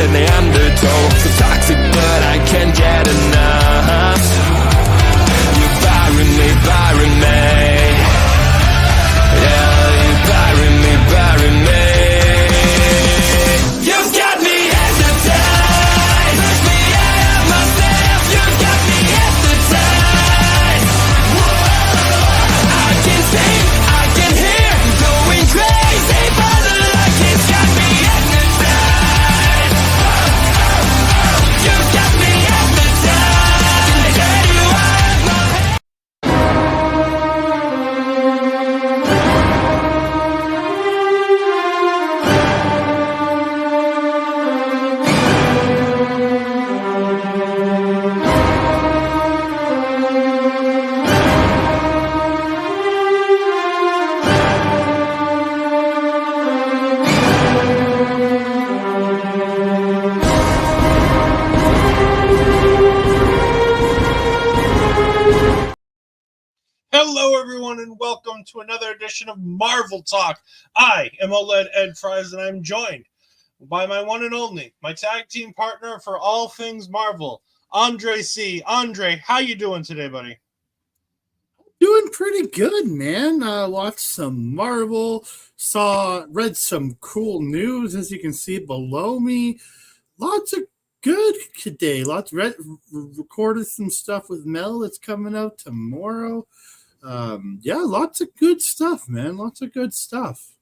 In the undertow, so toxic, but I can't get enough. You're firing me, yeah, you're firing me. You've got me hypnotized, push me out of myself. You've got me hypnotized. Whoa. I can see, I can hear, going crazy for the light. It's got me hypnotized. Hello, everyone, and welcome to another edition of Marvel Talk. I am OLED Ed Fries, and I'm joined by my one and only, my tag team partner for all things Marvel, Andre C. Andre, how you doing today, buddy? Doing pretty good, man. Watched some Marvel, read some cool news, as you can see below me. Lots of good today. Recorded some stuff with Mel that's coming out tomorrow. Lots of good stuff, man. Lots of good stuff.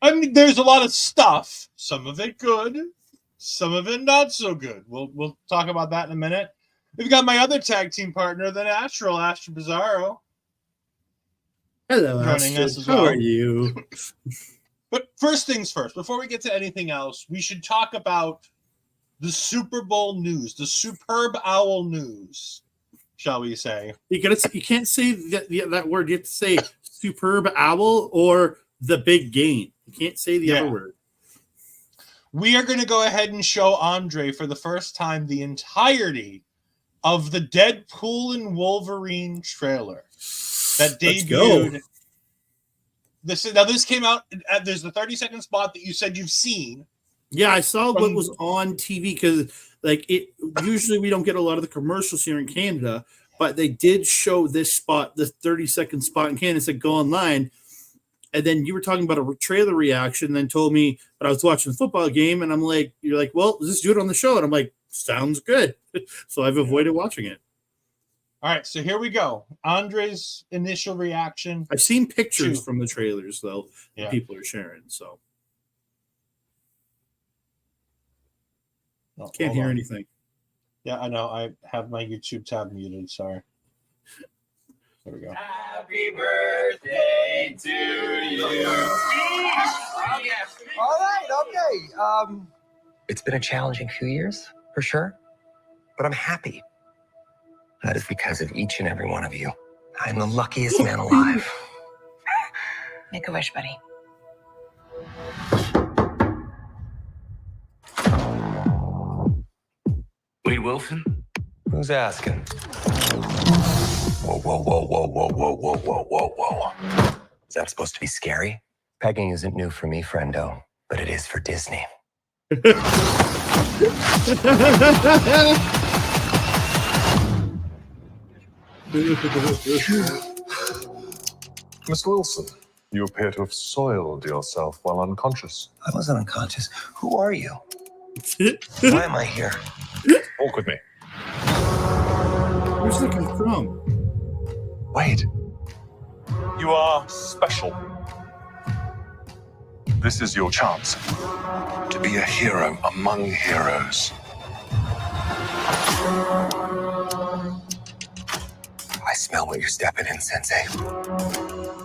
I mean, there's a lot of stuff. Some of it good, some of it not so good. We'll talk about that in a minute. We've got my other tag team partner, the Natural, Asher Bizarro. Hello, joining Asher. us as well. How are you? But first things first, before we get to anything else, we should talk about the Super Bowl news, the Superb Owl news, shall we say. You can't say that word. You have to say Superb Owl or the big game. You can't say the other word. We are going to go ahead and show Andre for the first time the entirety of the Deadpool and Wolverine trailer that debuted. This came out. There's the 30-second spot that you said you've seen. Yeah, I saw what was on TV because, usually we don't get a lot of the commercials here in Canada, but they did show this spot, the 30-second spot in Canada. Said go online, and then you were talking about a trailer reaction, and then told me that I was watching a football game, and I'm like, you're like, well, let's just do it on the show, and I'm like, sounds good. So I've avoided watching it. All right, so here we go. Andre's initial reaction. I've seen pictures from the trailers, though, that people are sharing, so. Can't hear anything. Yeah, I know. I have my YouTube tab muted. Sorry. There we go. Happy birthday to you. All right, okay. It's been a challenging few years, for sure, but I'm happy. That is because of each and every one of you. I'm the luckiest man alive. Make a wish, buddy. Wade Wilson? Who's asking? Whoa, whoa, whoa, whoa, whoa, whoa, whoa, whoa, whoa, whoa. Is that supposed to be scary? Pegging isn't new for me, friendo, but it is for Disney. Mr. Wilson, you appear to have soiled yourself while unconscious. I wasn't unconscious. Who are you? Why am I here? Walk with me. Where's looking from? Wait. You are special. This is your chance to be a hero among heroes. I smell what you're stepping in, Sensei.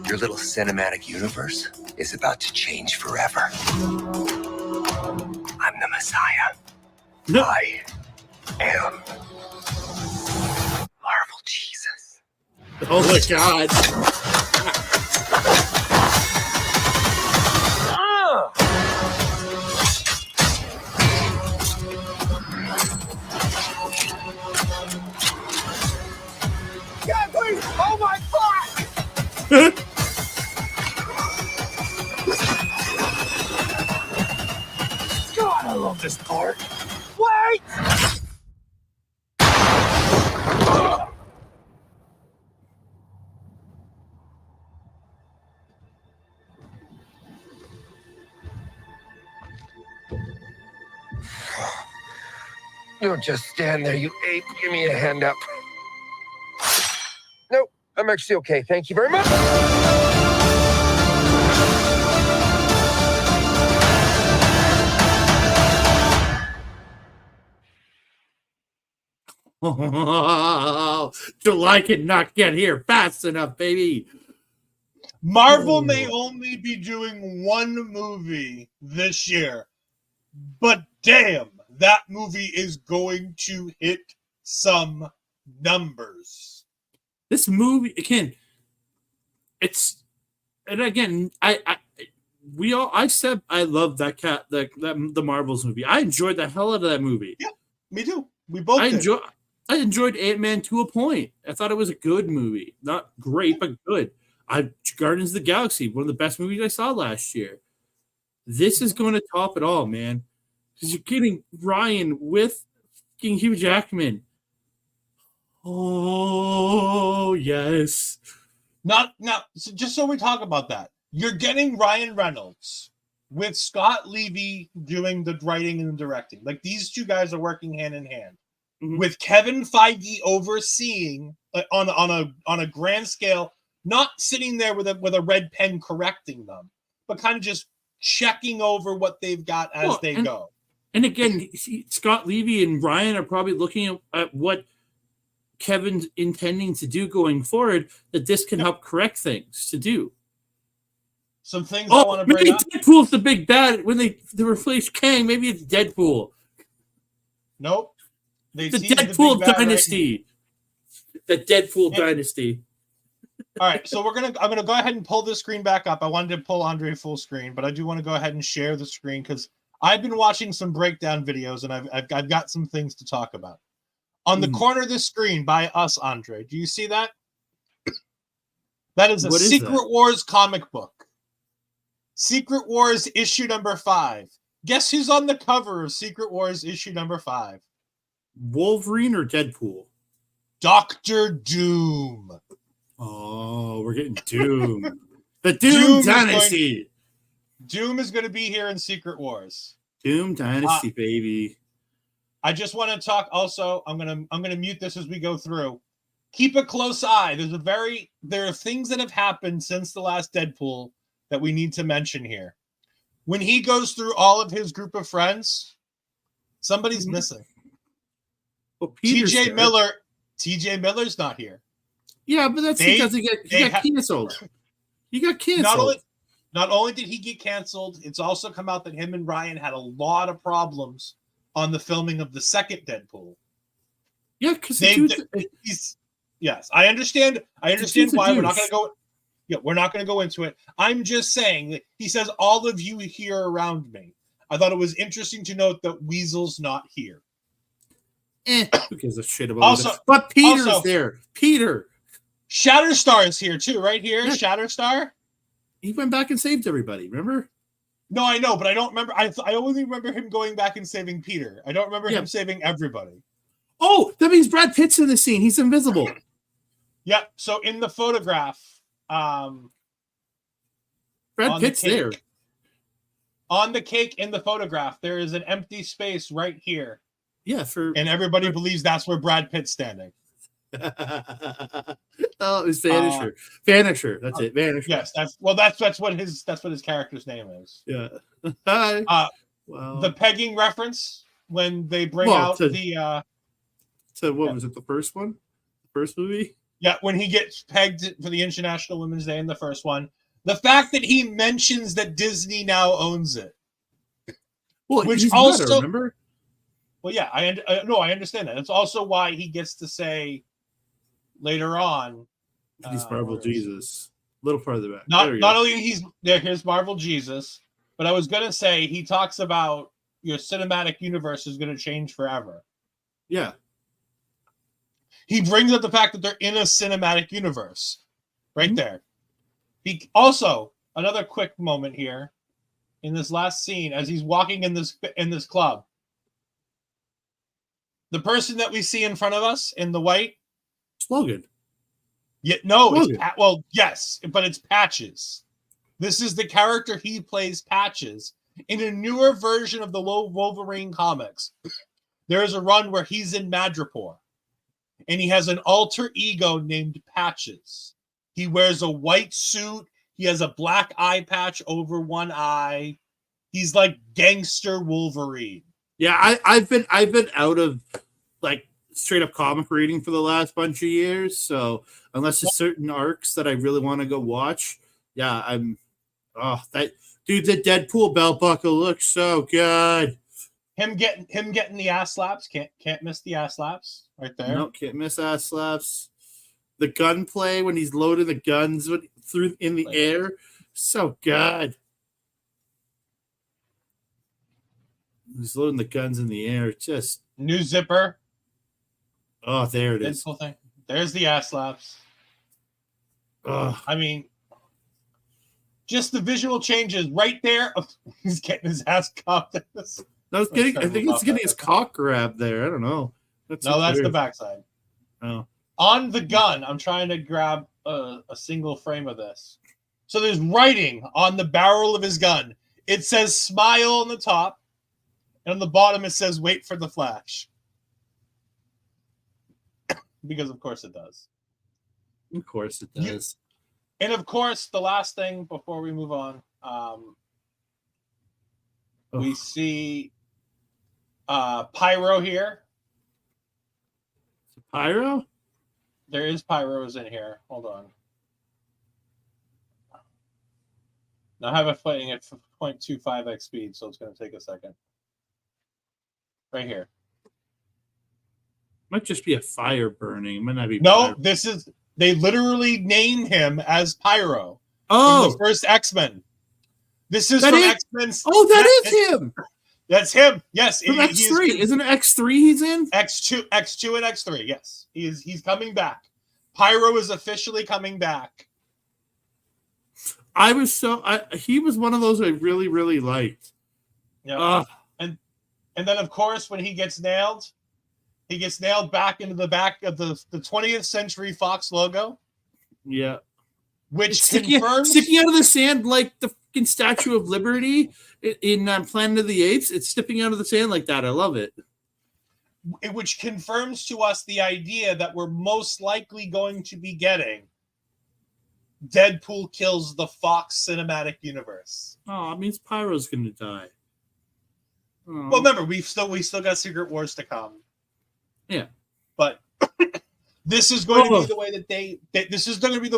Your little cinematic universe is about to change forever. I'm the Messiah. No. I am Marvel Jesus. Oh my God. God, please! Oh my God! God, I love this part. Wait! Don't just stand there, you ape. Give me a hand up. Nope, I'm actually okay. Thank you very much. July cannot get here fast enough, baby. Marvel may only be doing one movie this year, but damn, that movie is going to hit some numbers. This movie again, I said I love that the Marvels movie. I enjoyed the hell out of that movie. Yeah, me too. We both did. I enjoyed Ant-Man to a point. I thought it was a good movie. Not great, but good. Guardians of the Galaxy, one of the best movies I saw last year. This is going to top it all, man. Because you're getting Ryan with fucking Hugh Jackman. Oh, yes. Just so we talk about that, you're getting Ryan Reynolds with Scott Levy doing the writing and the directing. Like, these two guys are working hand in hand. Mhm. With Kevin Feige overseeing on a grand scale, not sitting there with a red pen correcting them, but kind of just checking over what they've got as they go. And again, Scott Levy and Ryan are probably looking at what Kevin's intending to do going forward, that this can help correct things to do. Some things I want to bring up. Deadpool's the big bad when they replace Kang. Maybe it's Deadpool. Nope. The Deadpool dynasty. The Deadpool dynasty. All right, so I'm gonna go ahead and pull this screen back up. I wanted to pull Andre full screen, but I do want to go ahead and share the screen because I've been watching some breakdown videos and I've got some things to talk about. On the corner of the screen by us, Andre, do you see that? That is a Secret Wars comic book. Secret Wars issue number 5. Guess who's on the cover of Secret Wars issue number 5? Wolverine or Deadpool? Dr. Doom. Oh, we're getting Doom. The Doom Dynasty. Doom is going to be here in Secret Wars. Doom Dynasty, baby. I just want to talk also. I'm gonna mute this as we go through. Keep a close eye. There are things that have happened since the last Deadpool that we need to mention here. When he goes through all of his group of friends, somebody's missing. Well, TJ Miller's not here. Yeah, but that's because he got canceled. He got canceled. Not only did he get canceled, it's also come out that him and Ryan had a lot of problems on the filming of the second Deadpool. Yeah, because yes, I understand. I understand why we're not going to go. Yeah, we're not going to go into it. I'm just saying that he says all of you here around me. I thought it was interesting to note that Weasel's not here. Who gives a shit about it? But Peter's there. Peter. Shatterstar is here too, right here. Yeah. Shatterstar. He went back and saved everybody. Remember? No, I know, but I don't remember. I only remember him going back and saving Peter. I don't remember him saving everybody. Oh, that means Brad Pitt's in the scene. He's invisible. Yeah. So in the photograph, Brad Pitt's there. On the cake in the photograph, there is an empty space right here. Yeah, and everybody believes that's where Brad Pitt's standing. Oh, it was Vanisher. Vanisher. That's it. Vanisher. Yes, that's what his character's name is. Yeah. The pegging reference when they bring out the what was it? The first one? The first movie? Yeah, when he gets pegged for the International Women's Day in the first one. The fact that he mentions that Disney now owns it. Well, Which he's also- meta, remember? Well, yeah, I understand that. It's also why he gets to say later on. He's Marvel where is he? Jesus. A little farther back. Not only he's there, here's Marvel Jesus, but I was gonna say he talks about your cinematic universe is gonna change forever. Yeah. He brings up the fact that they're in a cinematic universe, right Mhm. there. He also another quick moment here in this last scene as he's walking in this club. The person that we see in front of us in the white, Logan. yeah, no, Logan. well, yes, but it's Patches. This is the character he plays, Patches, in a newer version of the Wolverine comics. There is a run where he's in Madripoor, and he has an alter ego named Patches. He wears a white suit. He has a black eye patch over one eye. He's like gangster Wolverine. Yeah, I've been out of like straight up comic reading for the last bunch of years. So unless there's certain arcs that I really want to go watch, yeah, that dude, the Deadpool belt buckle looks so good. Him getting the ass slaps. Can't miss the ass slaps right there. No, can't miss ass slaps. The gunplay when he's loading the guns through in the air, so good. He's loading the guns in the air, just New zipper. oh, there it is. Deadpool thing. There's the ass slaps. Oh, I mean, just the visual changes right there. He's getting his ass cuffed. I think it's getting his cock grabbed there. I don't know. That's the backside. Oh. On the gun, I'm trying to grab a single frame of this. So there's writing on the barrel of his gun. It says "smile" on the top, and on the bottom it says "wait for the flash." Because of course it does. Of course it does. And of course, the last thing before we move on, we see Pyro here. Pyro? There is Pyros in here. Hold on. Now I have it playing at 0.25x speed, so it's going to take a second. Right here. Might just be a fire burning. It might not be. No, fire. this is. They literally name him as Pyro. Oh, from the first X-Men. This is that from is? X-Men. Oh, that is him. That's him. Yes, From X3. Isn't it X3 he's in? X2 and X3. Yes, he's coming back. Pyro is officially coming back. He was one of those I really, really liked. Yeah. And then of course when he gets nailed back into the back of the 20th Century Fox logo. Yeah. Which sticking out of the sand like the fucking Statue of Liberty in Planet of the Apes. It's sticking out of the sand like that. I love it. Which confirms to us the idea that we're most likely going to be getting Deadpool kills the Fox cinematic universe. Oh, it means Pyro's going to die. Oh. Well, remember, we still got Secret Wars to come. Yeah, but this is going to be the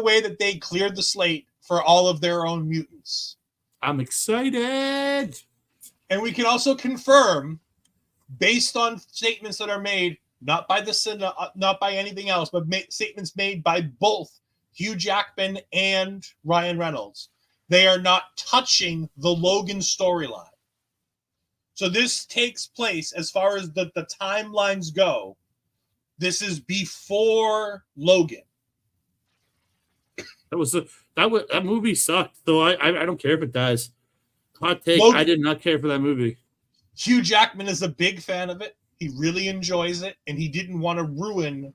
way that they cleared the slate for all of their own mutants. I'm excited, and we can also confirm, based on statements that are made not by anything else, but statements made by both Hugh Jackman and Ryan Reynolds, they are not touching the Logan storyline. So this takes place, as far as the timelines go, this is before Logan. That movie sucked, though. I don't care if it dies. Hot take. Logan, I did not care for that movie. Hugh Jackman is a big fan of it. He really enjoys it, and he didn't want to ruin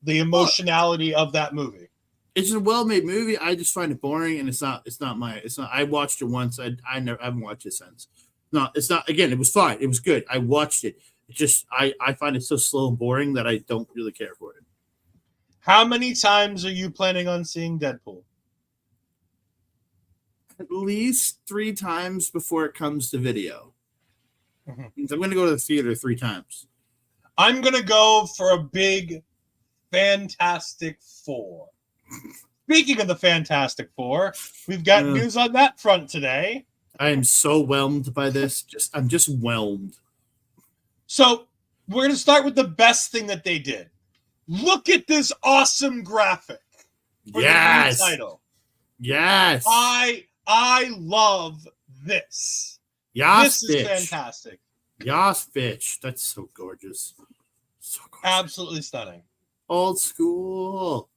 the emotionality of that movie. It's a well-made movie. I just find it boring, and it's not. I watched it once. I haven't watched it since. No, it's not. Again, it was fine. It was good. I watched it. It just I find it so slow and boring that I don't really care for it. How many times are you planning on seeing Deadpool? At least 3 times before it comes to video. Mm-hmm. I'm going to go to the theater 3 times. I'm going to go for a big Fantastic Four. Speaking of the Fantastic Four, we've got news on that front today. I am so whelmed by this. I'm just whelmed. So we're going to start with the best thing that they did. Look at this awesome graphic for the new title. Yes. I love this. Yas, this is bitch. Fantastic. Yas, bitch. That's so gorgeous. So gorgeous. Absolutely stunning. Old school.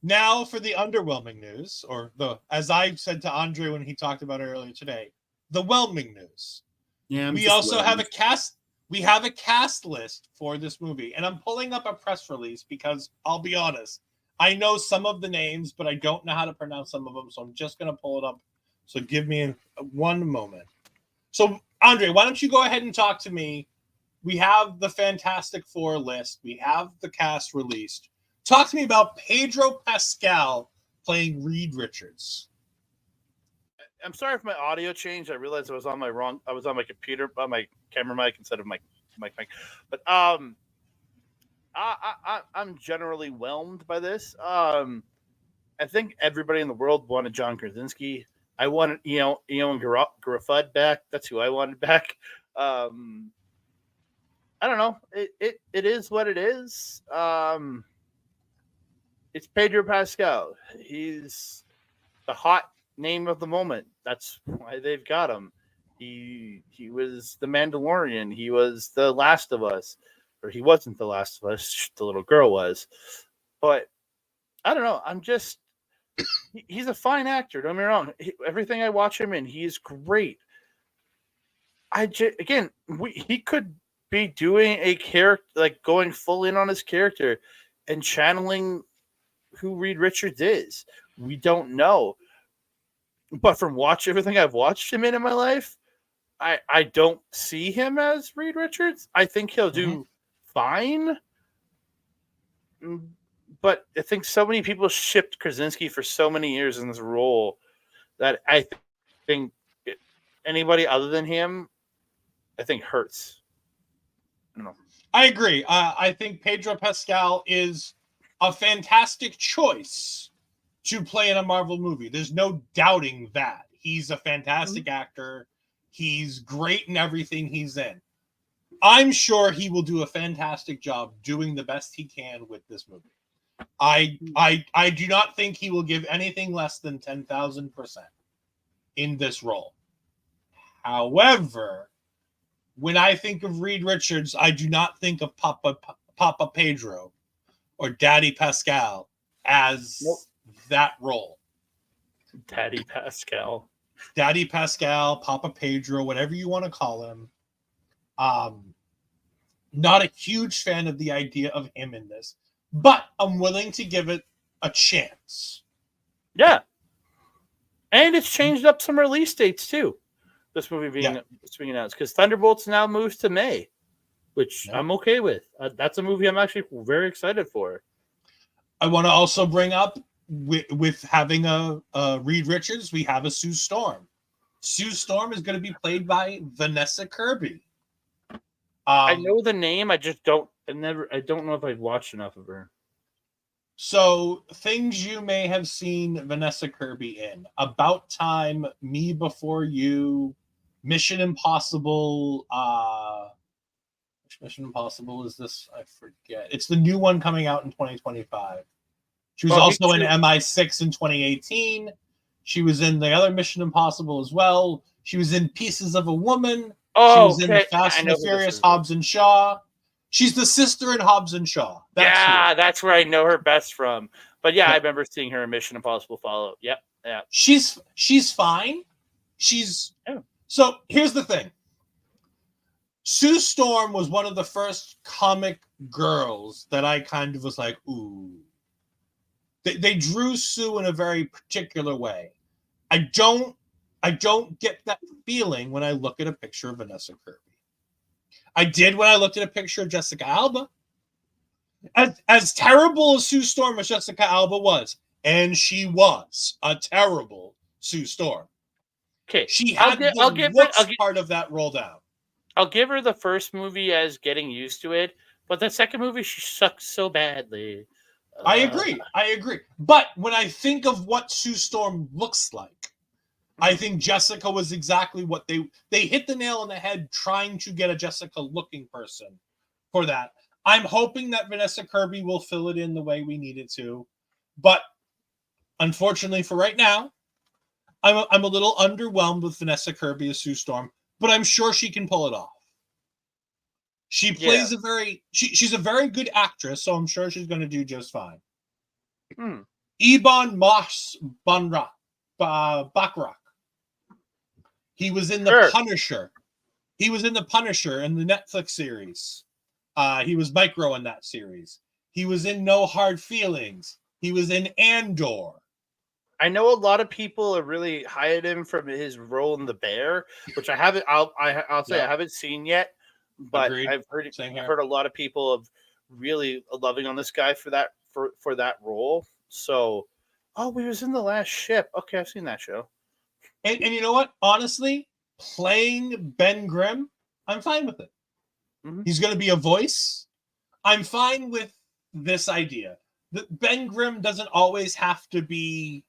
Now for the underwhelming news, or as I said to Andre when he talked about it earlier today, the whelming news. Yeah, we also have a cast. We have a cast list for this movie, and I'm pulling up a press release because I'll be honest, I know some of the names, but I don't know how to pronounce some of them, so I'm just going to pull it up. So give me one moment. So, Andre, why don't you go ahead and talk to me? We have the Fantastic Four list. We have the cast released. Talk to me about Pedro Pascal playing Reed Richards. I'm sorry if my audio changed. I realized I was on my computer, on my camera mic instead of my mic. But I'm generally whelmed by this. I think everybody in the world wanted John Krasinski. I wanted Ewan Garofud back. That's who I wanted back. I don't know. It is what it is. It's Pedro Pascal. He's the hot name of the moment. That's why they've got him. He was the Mandalorian. He was the Last of Us, or he wasn't the Last of Us. The little girl was. But I don't know. He's a fine actor. Don't get me wrong. Everything I watch him in, he's great. He could be doing a character, like going full in on his character and channeling who Reed Richards is. We don't know. But from everything I've watched him in my life, I don't see him as Reed Richards. I think he'll do fine. But I think so many people shipped Krasinski for so many years in this role that I think anybody other than him, I think hurts. I don't know. I agree. I think Pedro Pascal is a fantastic choice to play in a Marvel movie. There's no doubting that. He's a fantastic actor. He's great in everything he's in. I'm sure he will do a fantastic job doing the best he can with this movie. I do not think he will give anything less than 10,000% in this role. However, when I think of Reed Richards, I do not think of Papa Pedro or Daddy Pascal as that role. Daddy Pascal, Papa Pedro, whatever you want to call him. Not a huge fan of the idea of him in this, but I'm willing to give it a chance. Yeah. And it's changed up some release dates too. This movie being announced, because Thunderbolts now moves to May, which I'm okay with. That's a movie I'm actually very excited for. I want to also bring up with having a Reed Richards, we have a Sue Storm. Sue Storm is going to be played by Vanessa Kirby. I know the name. I just don't. I don't know if I've watched enough of her. So things you may have seen Vanessa Kirby in: About Time, Me Before You, Mission Impossible. Which Mission Impossible is this? I forget. It's the new one coming out in 2025. She was also in MI6 in 2018. She was in the other Mission Impossible as well. She was in Pieces of a Woman. She was in the Fast and the Furious Hobbs and Shaw. She's the sister in Hobbs and Shaw. That's where I know her best from. But I remember seeing her in Mission Impossible Fallout. Yep. Yeah. She's fine. So here's the thing. Sue Storm was one of the first comic girls that I kind of was like, ooh. They drew Sue in a very particular way. I don't get that feeling when I look at a picture of Vanessa Kirby. I did when I looked at a picture of Jessica Alba. As terrible as Sue Storm as Jessica Alba was, and she was a terrible Sue Storm. Okay, she had the looks part of that roll down. I'll give her the first movie as getting used to it, but the second movie she sucks so badly. I agree. But when I think of what Sue Storm looks like, I think Jessica was exactly what they hit the nail on the head trying to get a Jessica looking person for that. I'm hoping that Vanessa Kirby will fill it in the way we need it to. But unfortunately for right now, I'm a little underwhelmed with Vanessa Kirby as Sue Storm, but I'm sure she can pull it off. She plays she's a very good actress, so I'm sure she's going to do just fine. Ebon Moss Bachrach. He was in The Punisher. He was in The Punisher in the Netflix series. He was Micro in that series. He was in No Hard Feelings. He was in Andor. I know a lot of people are really high at him from his role in The Bear, which I haven't. I'll say I haven't seen yet, but Agreed. I've heard a lot of people of really loving on this guy for that role. So, he was in The Last Ship. Okay, I've seen that show. And you know what? Honestly, playing Ben Grimm, I'm fine with it. Mm-hmm. He's going to be a voice. I'm fine with this idea. Ben Grimm doesn't always have to be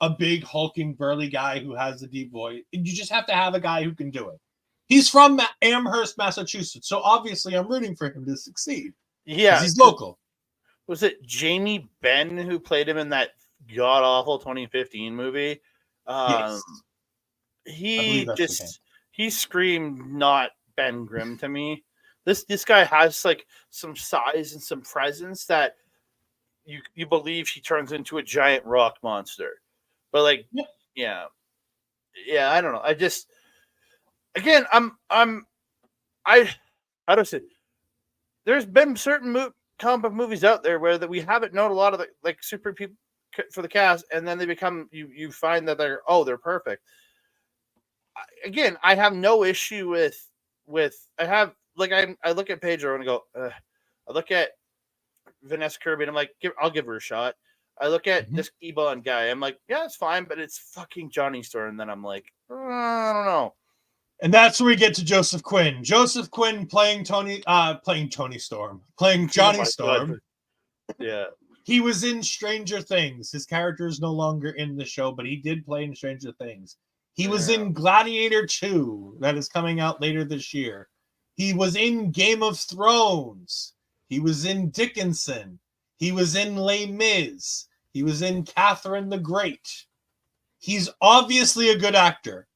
a big hulking burly guy who has a deep voice. You just have to have a guy who can do it. He's from Amherst, Massachusetts, so obviously I'm rooting for him to succeed. Yeah, he's local. Was it Jamie Benn who played him in that god awful 2015 movie? Yes. He screamed not Ben Grimm to me. This guy has like some size and some presence that you believe he turns into a giant rock monster. But like, yeah, I don't know. I just, again, how do I say? There's been certain comic book movies out there where that we haven't known a lot of the like super people for the cast, and then they become you find that they're perfect. Again, I have no issue with I look at Pedro and I go, I look at Vanessa Kirby and I'm like, I'll give her a shot. I look at this Ebon guy. I'm like, yeah, it's fine, but it's fucking Johnny Storm. And then I'm like, I don't know. And that's where we get to Joseph Quinn. Joseph Quinn playing Johnny Storm. Yeah. He was in Stranger Things. His character is no longer in the show, but he did play in Stranger Things. He was in Gladiator 2, that is coming out later this year. He was in Game of Thrones. He was in Dickinson. He was in Les Mis. He was in Catherine the Great. He's obviously a good actor.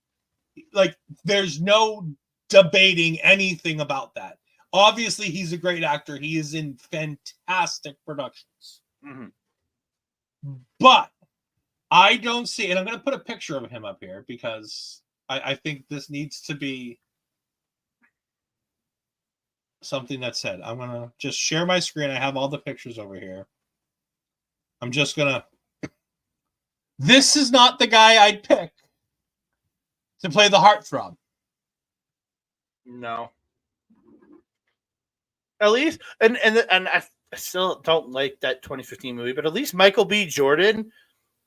Like, there's no debating anything about that. Obviously, he's a great actor. He is in fantastic productions. Mm-hmm. But I don't see, and I'm going to put a picture of him up here because I think this needs to be something that's said. I'm going to just share my screen. I have all the pictures over here. I'm just going to... This is not the guy I'd pick to play the heartthrob. No. At least, and I still don't like that 2015 movie, but at least Michael B. Jordan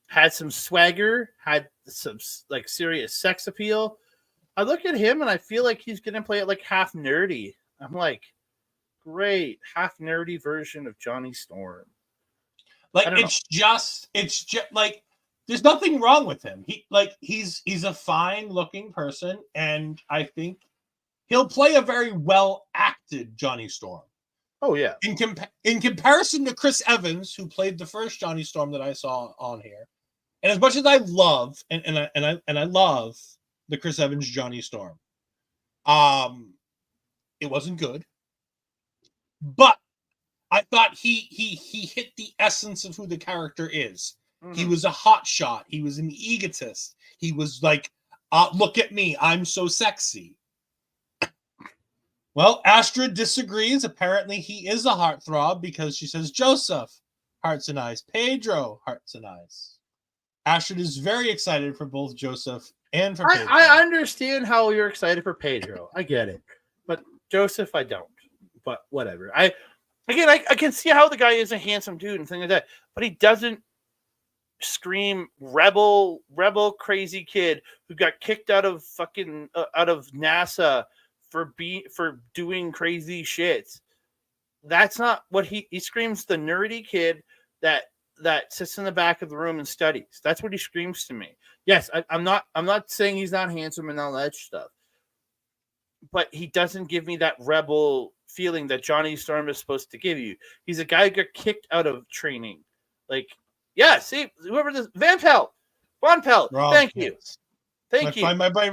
had some swagger, had some like serious sex appeal. I look at him and I feel like he's going to play it like half nerdy. I'm like, great, half nerdy version of Johnny Storm. Like it's just like there's nothing wrong with him. He's a fine looking person, and I think he'll play a very well acted Johnny Storm. Oh yeah. In comparison to Chris Evans, who played the first Johnny Storm that I saw on here, and as much as I love and I love the Chris Evans Johnny Storm, it wasn't good, but I thought he hit the essence of who the character is. Mm-hmm. He was a hotshot. He was an egotist. He was like, look at me, I'm so sexy. Well, Astrid disagrees. Apparently, he is a heartthrob because she says, Joseph, hearts and eyes. Pedro, hearts and eyes. Astrid is very excited for both Joseph and for Pedro. I understand how you're excited for Pedro. I get it. But Joseph, I don't. But whatever. I can see how the guy is a handsome dude and things like that, but he doesn't scream rebel crazy kid who got kicked out of NASA for doing crazy shit. That's not what he screams. The nerdy kid that sits in the back of the room and studies. That's what he screams to me. Yes, I'm not saying he's not handsome and all that stuff, but he doesn't give me that rebel feeling that Johnny Storm is supposed to give you. He's a guy who got kicked out of training. Like, yeah, see, whoever this Von Pelt, Rob, thank you. yes. Thank you. My buddy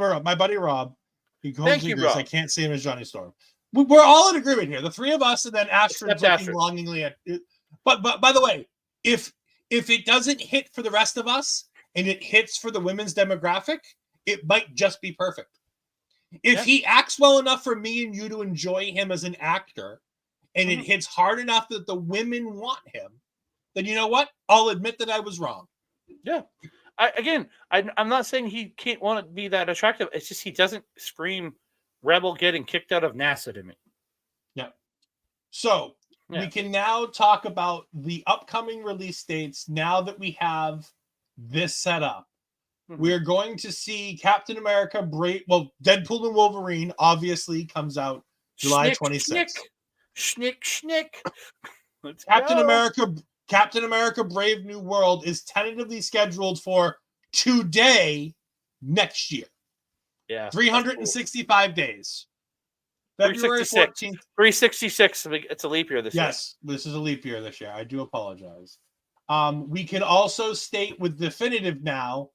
Rob. He Thank you, agrees. Rob. I can't see him as Johnny Storm. We're all in agreement here. The three of us, and then Astrid's Except looking Astrid. longingly at it. But by the way, if it doesn't hit for the rest of us and it hits for the women's demographic, it might just be perfect. If he acts well enough for me and you to enjoy him as an actor, and it hits hard enough that the women want him, then you know what? I'll admit that I was wrong. Yeah. I'm not saying he can't want to be that attractive. It's just he doesn't scream rebel getting kicked out of NASA to me. Yeah. So we can now talk about the upcoming release dates now that we have this set up. We're going to see Captain America Deadpool and Wolverine obviously comes out July 26th. Schnick. Captain America Brave New World is tentatively scheduled for today next year. Yeah. 365 days. February 14th. 366. It's a leap year this year. Yes, this is a leap year this year. I do apologize. We can also state with definitive now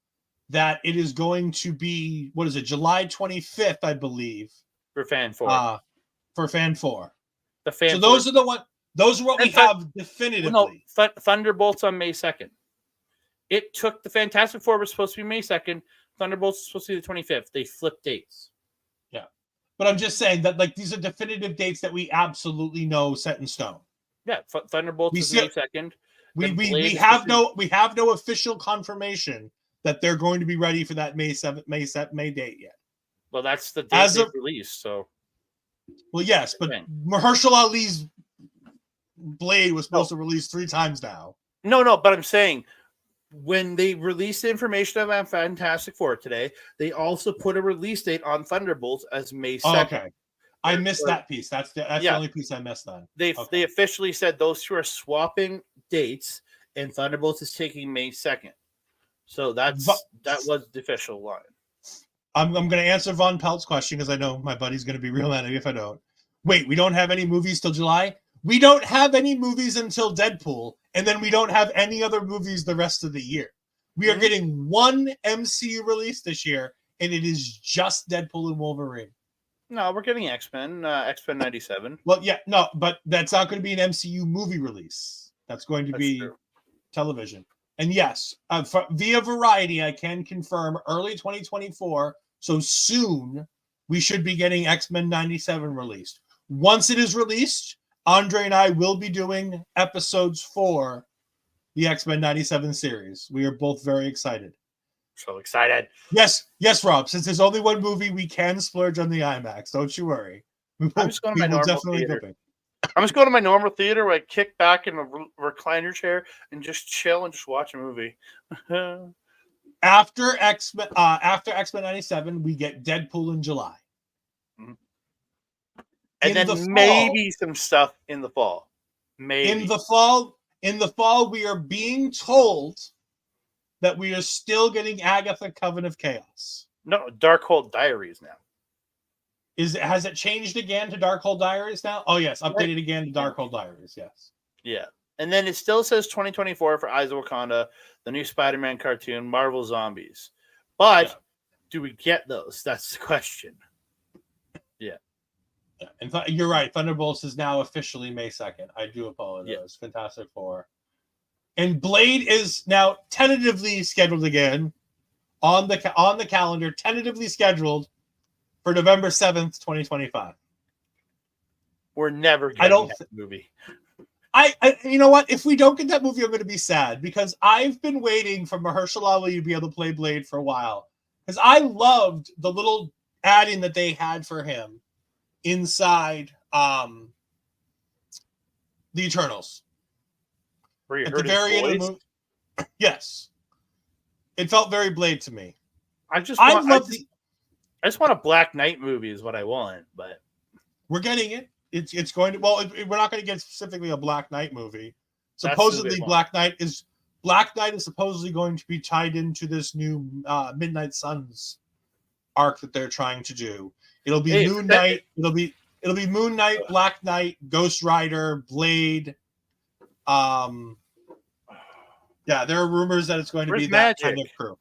that it is going to be, July 25th, I believe. For Fan 4. For Fan 4. The Fan 4. Those are what we have definitively. No, Thunderbolts on May 2nd. It took the Fantastic Four was supposed to be May 2nd. Thunderbolts is supposed to be the 25th. They flipped dates. Yeah. But I'm just saying that these are definitive dates that we absolutely know set in stone. Yeah, Thunderbolts is May 2nd. We have no official confirmation that they're going to be ready for that May 7th May date yet. Well, that's the date they released, so. Well, yes, but Mahershala Ali's Blade was supposed to release 3 times now. No, but I'm saying when they released the information about Fantastic Four today, they also put a release date on Thunderbolts as May 2nd. Oh, okay. I missed that piece. That's the only piece I missed then. They officially said those two are swapping dates, and Thunderbolts is taking May 2nd. So that was the official line. I'm going to answer Von Pelt's question because I know my buddy's going to be real mad at me if I don't. Wait, we don't have any movies till July? We don't have any movies until Deadpool, and then we don't have any other movies the rest of the year. We are getting one MCU release this year, and it is just Deadpool and Wolverine. No, we're getting X-Men 97. Well, yeah, no, but that's not going to be an MCU movie release. That's going to be television. And yes, via Variety, I can confirm early 2024, so soon we should be getting X-Men 97 released. Once it is released, Andre and I will be doing episodes for the X-Men 97 series. We are both very excited. So excited. Yes, Rob. Since there's only one movie, we can splurge on the IMAX. Don't you worry. I'm just going to my normal theater. I'm just going to my normal theater where I kick back in a recliner chair and just chill and just watch a movie. After X-Men 97, we get Deadpool in July. Mm-hmm. And then maybe some stuff in the fall. Maybe. In the fall, we are being told that we are still getting Agatha Coven of Chaos. No, Darkhold Diaries now. Has it changed again to Darkhold Diaries now? Oh yes, updated again to Darkhold Diaries. Yes. Yeah, and then it still says 2024 for Eyes of Wakanda, the new Spider-Man cartoon, Marvel Zombies. But do we get those? That's the question. Yeah. And you're right. Thunderbolts is now officially May 2nd. I do apologize. Yeah. Fantastic Four. And Blade is now tentatively scheduled again on the calendar, tentatively scheduled for November 7th, 2025. We're never getting that movie. I you know what? If we don't get that movie, I'm going to be sad because I've been waiting for Mahershala Ali to be able to play Blade for a while. Because I loved the little add-in that they had for him inside the Eternals. At the very end of the movie. Yes. It felt very Blade to me. I just want a Black Knight movie is what I want, but we're getting it. It's going to we're not going to get specifically a Black Knight movie. Supposedly Black Knight is Black Knight is supposedly going to be tied into this new Midnight Suns arc that they're trying to do. It'll be Moon Knight. It'll be Moon Knight, Black Knight, Ghost Rider, Blade. Yeah, there are rumors that it's going to be that kind of crew.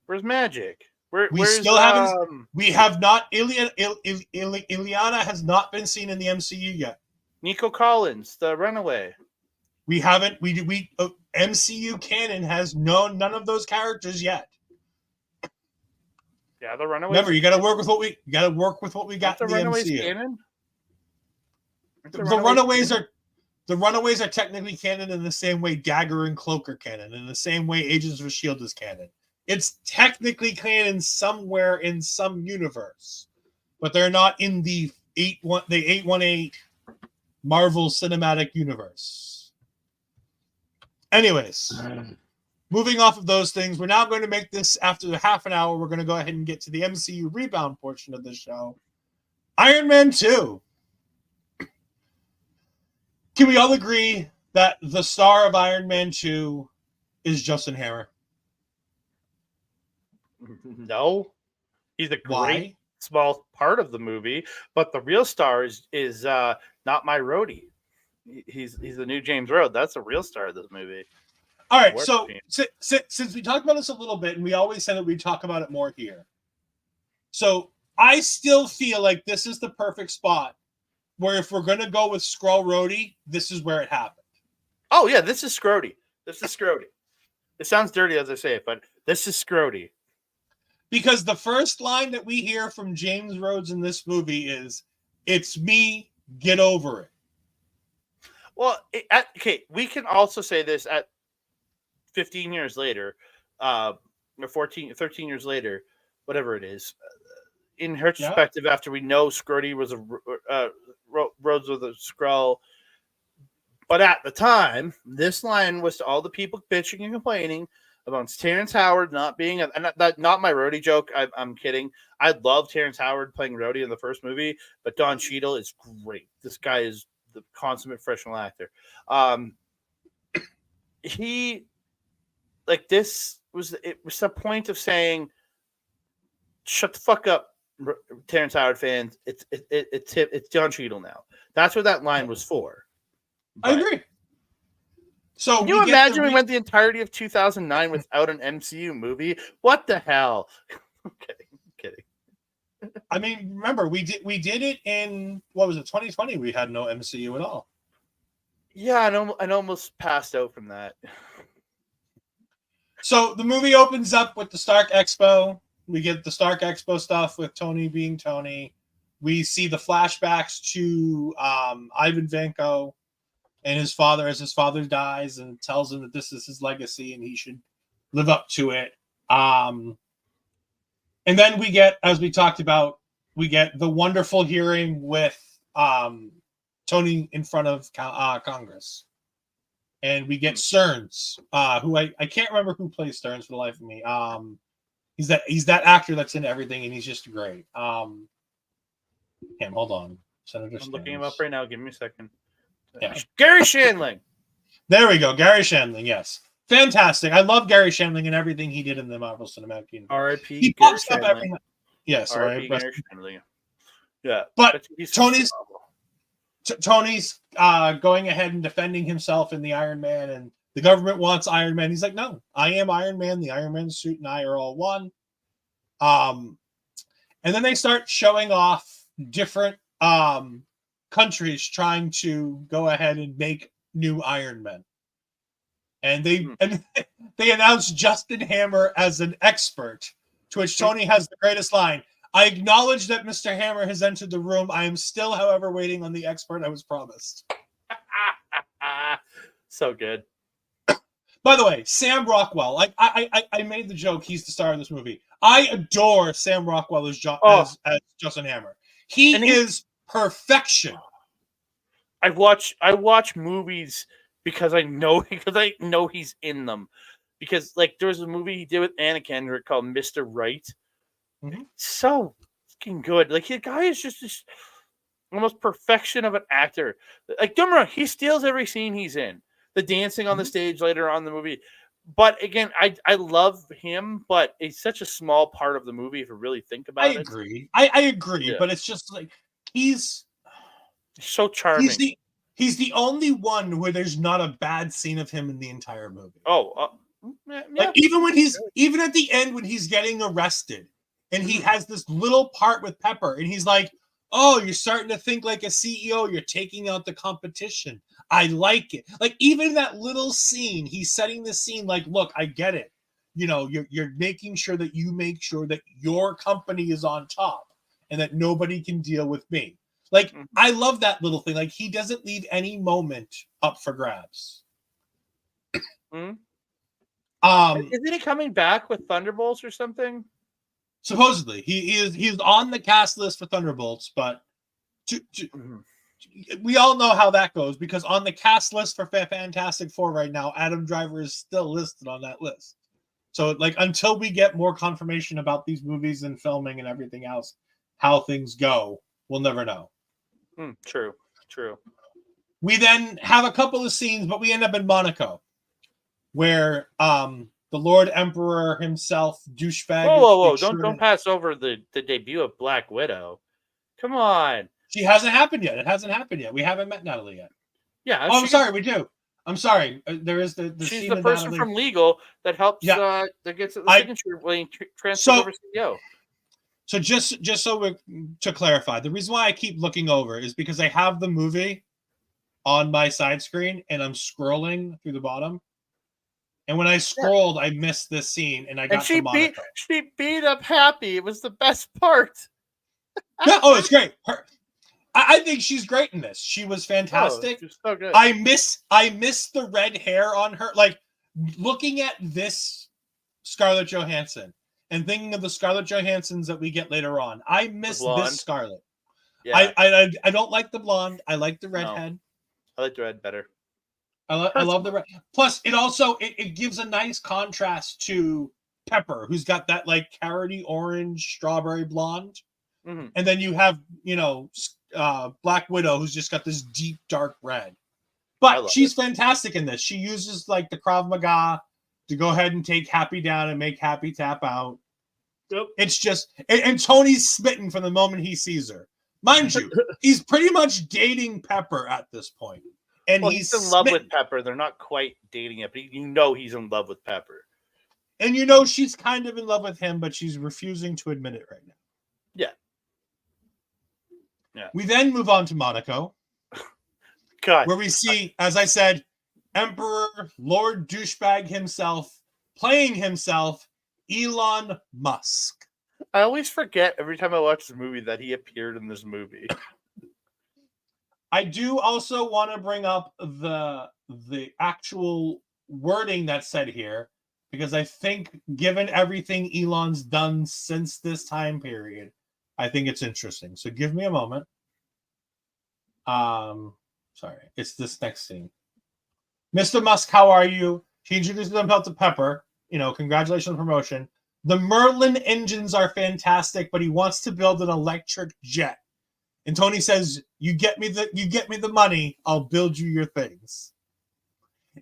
Where's Magic? We still haven't. We have not. Ileana has not been seen in the MCU yet. Nico Collins, the Runaway. We haven't. We MCU canon has none of those characters yet. Yeah, the Runaway. Remember, you got to work with what we got in the MCU. Canon? The Runaways are technically canon in the same way Dagger and Cloak are canon, in the same way Agents of S.H.I.E.L.D. is canon. It's technically canon somewhere in some universe, but they're not in the 818 Marvel Cinematic Universe. Anyways, moving off of those things, we're now going to make this, after half an hour, we're going to go ahead and get to the MCU Rebound portion of the show. Iron Man 2. Can we all agree that the star of Iron Man 2 is Justin Hammer? No. He's a great small part of the movie, but the real star is not my roadie. He's the new James Rhodes. That's the real star of this movie. All right, so since we talked about this a little bit, and we always said that we'd talk about it more here, so I still feel like this is the perfect spot where if we're going to go with Skrull Rhodey, this is where it happened. Oh, yeah, this is Scrody. It sounds dirty as I say it, but this is Scrody. Because the first line that we hear from James Rhodes in this movie is, "It's me, get over it." Well, we can also say this at 15 years later, or 13 years later, whatever it is. In her perspective, after we know Scrody was Rhodes was a Skrull, but at the time, this line was to all the people bitching and complaining about Terrence Howard not being not my Rhodey joke. I'm kidding. I love Terrence Howard playing Rhodey in the first movie, but Don Cheadle is great. This guy is the consummate professional actor. He this was the point of saying, "Shut the fuck up, Terrence Howard fans. It's Don Cheadle now." That's what that line was for. I agree. So can you imagine we went the entirety of 2009 without an MCU movie? What the hell? Okay, I'm kidding. I mean, remember we did it in 2020. We had no MCU at all. Yeah, I almost passed out from that. So the movie opens up with the Stark Expo. We get the Stark Expo stuff with Tony being Tony. We see the flashbacks to Ivan Vanko and his father as his father dies and tells him that this is his legacy and he should live up to it. And then we get, as we talked about, we get the wonderful hearing with Tony in front of Congress. And we get Stearns, who I can't remember who plays Stearns for the life of me. He's that actor that's in everything, and he's just great. Hold on. Senator I'm looking him up right now. Give me a second. Yeah. Gary Shandling. There we go. Gary Shandling, yes. Fantastic. I love Gary Shandling and everything he did in the Marvel Cinematic Universe. R.I.P. He Gary pops up Shandling. every... Yes, R.I.P. Gary Shandling. Yeah. But Tony's going ahead and defending himself in the Iron Man, and the government wants Iron Man. He's like, no, I am Iron Man. The Iron Man suit and I are all one. And then they start showing off different countries trying to go ahead and make new Iron Men. And they announce Justin Hammer as an expert, to which Tony has the greatest line. I acknowledge that Mr. Hammer has entered the room. I am still, however, waiting on the expert I was promised. So good. By the way, Sam Rockwell. Like I made the joke. He's the star of this movie. I adore Sam Rockwell as Justin Hammer. He is perfection. I watch movies because I know he's in them. Because there was a movie he did with Anna Kendrick called Mr. Right. Mm-hmm. So fucking good. The guy is just this almost perfection of an actor. Don't get me wrong, he steals every scene he's in. The dancing on the stage later on in the movie. But again, I love him, but it's such a small part of the movie if you really think about it. I agree, Yeah. but it's just like he's so charming. He's the only one where there's not a bad scene of him in the entire movie. Yeah. Like even at the end when he's getting arrested and he has this little part with Pepper and he's like, "Oh, you're starting to think like a CEO. You're taking out the competition. I like it." Like even that little scene, he's setting the scene like, "Look, I get it. You know, you're making sure that you make sure that your company is on top and that nobody can deal with me." Like I love that little thing. Like he doesn't leave any moment up for grabs. Isn't he coming back with Thunderbolts or something? Supposedly, he's on the cast list for Thunderbolts, but we all know how that goes because on the cast list for Fantastic Four right now, Adam Driver is still listed on that list. So, like, until we get more confirmation about these movies and filming and everything else, how things go, we'll never know. True. We then have a couple of scenes, but we end up in Monaco, where the Lord Emperor himself, douchebag. Whoa! Don't pass over the debut of Black Widow. Come on. She hasn't happened yet. It hasn't happened yet. We haven't met Natalie yet. Yeah. I'm sorry. We do. I'm sorry. There is the she's scene the person Natalie. from legal that helps. Yeah. That gets the signature when he transfers over CEO. So just so to clarify, the reason why I keep looking over is because I have the movie on my side screen and I'm scrolling through the bottom. And when I scrolled, I missed this scene and I got to Monaco. She beat up Happy. It was the best part. Yeah, it's great. I think she's great in this. She was fantastic. She's so good. I miss the red hair on her. Like looking at this Scarlett Johansson and thinking of the Scarlett Johanssons that we get later on. I miss this Scarlett. Yeah. I don't like the blonde. I like the redhead. No. I like the red better. I love the red. Plus, it gives a nice contrast to Pepper, who's got that like carroty orange, strawberry blonde, and then you have Black Widow, who's just got this deep dark red. But she's fantastic in this. She uses like the Krav Maga to go ahead and take Happy down and make Happy tap out. Yep. It's just and Tony's smitten from the moment he sees her. Mind you, he's pretty much dating Pepper at this point. And he's in love with Pepper. They're not quite dating yet, but he's in love with Pepper. And she's kind of in love with him, but she's refusing to admit it right now. Yeah. We then move on to Monaco. God. Where we see, as I said, Emperor Lord Douchebag himself playing himself, Elon Musk. I always forget every time I watch this movie that he appeared in this movie. I do also want to bring up the actual wording that's said here, because I think given everything Elon's done since this time period, I think it's interesting. So give me a moment. Sorry, it's this next scene. Mr. Musk, how are you? He introduces himself to Pepper. Congratulations on promotion. The Merlin engines are fantastic, but he wants to build an electric jet. And Tony says, "You get me the money, I'll build you your things."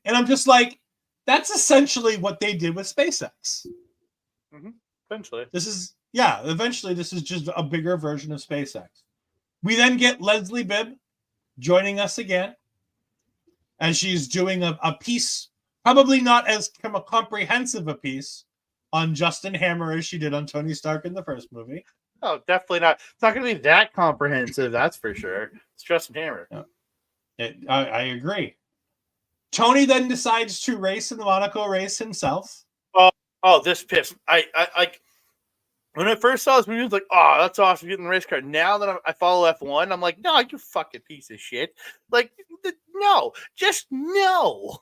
And I'm just like, that's essentially what they did with SpaceX. Eventually. Eventually this is just a bigger version of SpaceX. We then get Leslie Bibb joining us again as she's doing a piece, probably not as comprehensive a piece on Justin Hammer as she did on Tony Stark in the first movie. Oh, definitely not. It's not going to be that comprehensive, that's for sure. It's Justin Hammer. I agree. Tony then decides to race in the Monaco race himself. Oh, this pissed. I when I first saw this movie, I was like, "Oh, that's awesome, getting the race car." Now that I follow F1, I'm like, "No, you fucking piece of shit!" Like, no, just no.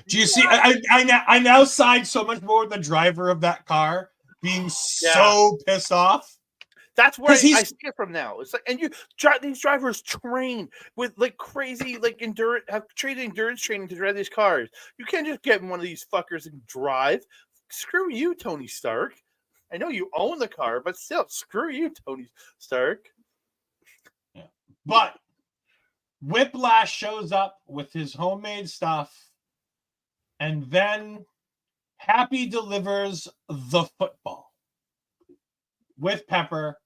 Do you see? I now side so much more with the driver of that car being so pissed off. That's where I see it from now. It's like, and these drivers train with like crazy, like have endurance training to drive these cars. You can't just get in one of these fuckers and drive. Screw you, Tony Stark. I know you own the car, but still, screw you, Tony Stark. Yeah. But Whiplash shows up with his homemade stuff. And then Happy delivers the football with Pepper.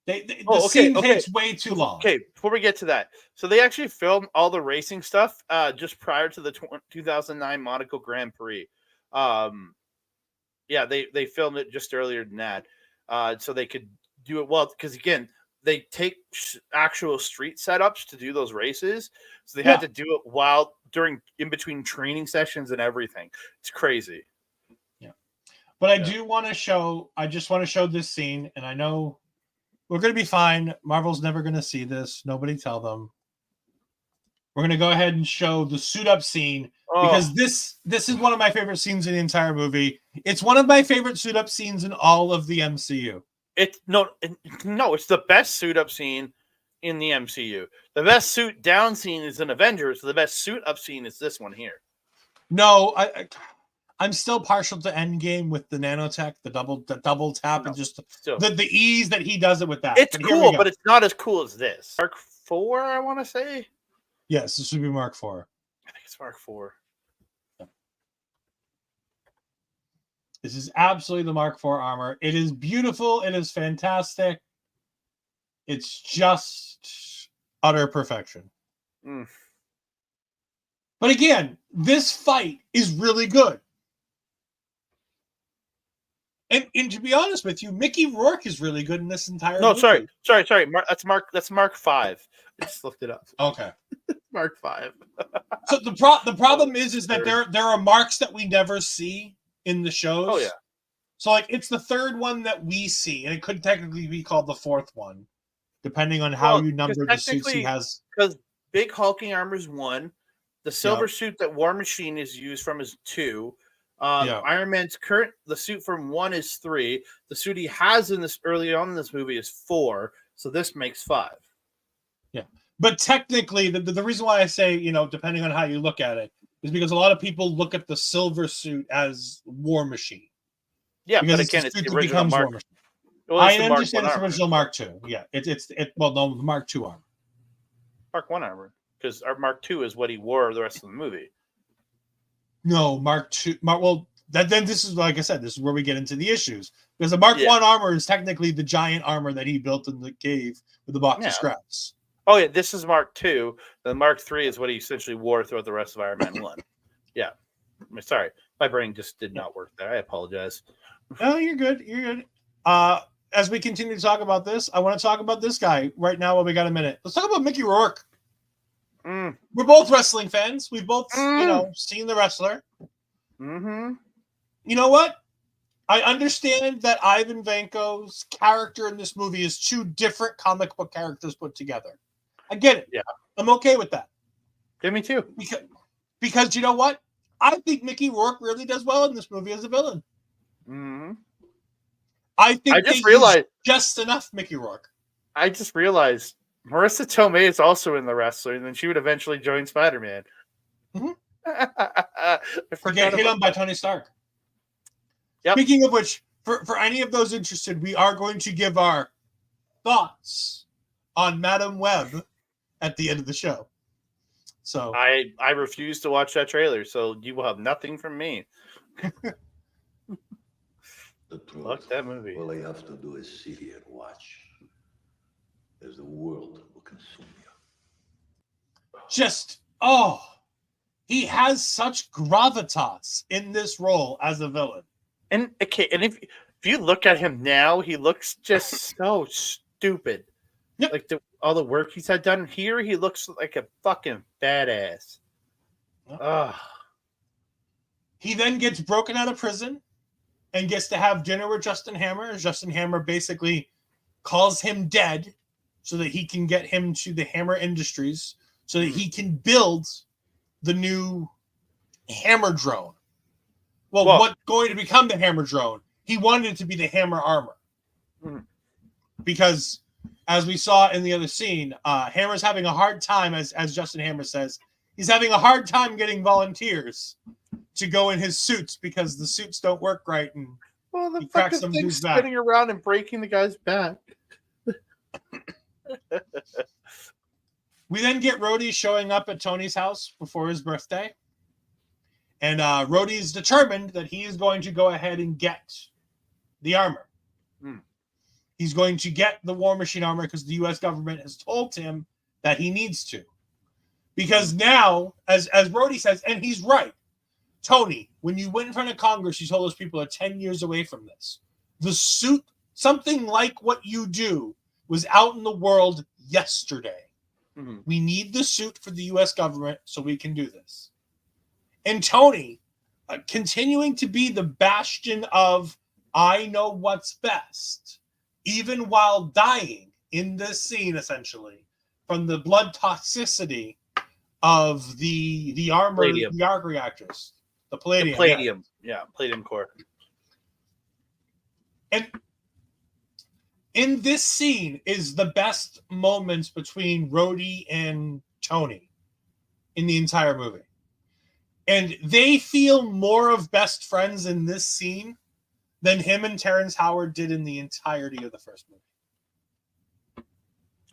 The scene takes way too long. Okay, before we get to that, so they actually filmed all the racing stuff just prior to the 2009 Monaco Grand Prix. Yeah, they filmed it just earlier than that, so they could do it well. Because again, they take actual street setups to do those races, so they had to do it in between training sessions and everything. It's crazy. Yeah, but I do want to show. I just want to show this scene, and I know. We're going to be fine. Marvel's never going to see this. Nobody tell them. We're going to go ahead and show the suit up scene because this is one of my favorite scenes in the entire movie. It's one of my favorite suit up scenes in all of the MCU. It's the best suit up scene in the MCU. The best suit down scene is in Avengers. The best suit up scene is this one here. No, I'm still partial to Endgame with the nanotech, the double tap, and just the ease that he does it with that. It's cool, but it's not as cool as this. Mark 4, I want to say. Yes, this would be Mark 4. I think it's Mark 4. Yeah. This is absolutely the Mark 4 armor. It is beautiful. It is fantastic. It's just utter perfection. Mm. But again, this fight is really good. And to be honest with you, Mickey Rourke is really good in this entire movie. Sorry. That's Mark 5. I just looked it up. Okay. Mark 5. So the problem is that there are marks that we never see in the shows. Oh yeah. So like it's the third one that we see, and it could technically be called the fourth one, depending on how you number the suits he has. Because big hulking armor is 1. The silver suit that War Machine is used from is 2. Iron Man's the suit from 1 is 3. The suit he has in this early on in this movie is 4. So this makes 5. Yeah, but technically, the reason why I say depending on how you look at it is because a lot of people look at the silver suit as War Machine. Yeah, because but again, it's the original becomes Mark. War Machine. Well, I understand it's original Mark II. Yeah, the Mark II armor. Mark 1 armor, because our Mark 2 is what he wore the rest of the movie. No, Mark II. Then this is like I said. This is where we get into the issues because the Mark 1 armor is technically the giant armor that he built in the cave with the box of scraps. Oh yeah, this is Mark 2. The Mark 3 is what he essentially wore throughout the rest of Iron Man 1. Yeah, sorry, my brain just did not work there. I apologize. No, you're good. You're good. As we continue to talk about this, I want to talk about this guy right now while we got a minute. Let's talk about Mickey Rourke. Mm. We're both wrestling fans. We've both, seen the wrestler. Mm-hmm. You know what? I understand that Ivan Vanko's character in this movie is 2 different comic book characters put together. I get it. Yeah. I'm okay with that. Yeah, me too. Because you know what? I think Mickey Rourke really does well in this movie as a villain. Mm-hmm. I think I just realized just enough Mickey Rourke. I just realized Marissa Tomei is also in The Wrestler, and then she would eventually join Spider-Man. Mm-hmm. I Forget hit on by Tony Stark. Yep. Speaking of which, for any of those interested, we are going to give our thoughts on Madam Web at the end of the show. So I refuse to watch that trailer, so you will have nothing from me. The truth. Fuck that movie. All you have to do is sit here and watch as the world will consume you. He has such gravitas in this role as a villain. And if you look at him now, he looks just so stupid. Yep. Like all the work he's had done here, he looks like a fucking badass. Yep. He then gets broken out of prison and gets to have dinner with Justin Hammer. Justin Hammer basically calls him dead so that he can get him to the Hammer Industries so that he can build the new Hammer drone. Well, what's going to become the Hammer drone? He wanted it to be the Hammer armor. Mm-hmm. Because as we saw in the other scene, Hammer's having a hard time, as Justin Hammer says, he's having a hard time getting volunteers to go in his suits because the suits don't work right, and the fucking thing's spinning around and breaking the guy's back. We then get Rhodey showing up at Tony's house before his birthday, And Rhodey is determined that he is going to go ahead and get the armor. He's going to get the War Machine armor because the U.S. government has told him that he needs to. Because now, as Rhodey says, and he's right, Tony, when you went in front of Congress, you told those people are 10 years away from this. The suit, something like what you do, was out in the world yesterday. We need the suit for the U.S. government so we can do this. And Tony, continuing to be the bastion of, I know what's best, even while dying in this scene, essentially, from the blood toxicity of the armor, Palladium. the arc reactors, the palladium. The palladium. Yeah, palladium core. And in this scene is the best moments between Rhodey and Tony in the entire movie. And they feel more of best friends in this scene than him and Terrence Howard did in the entirety of the first movie.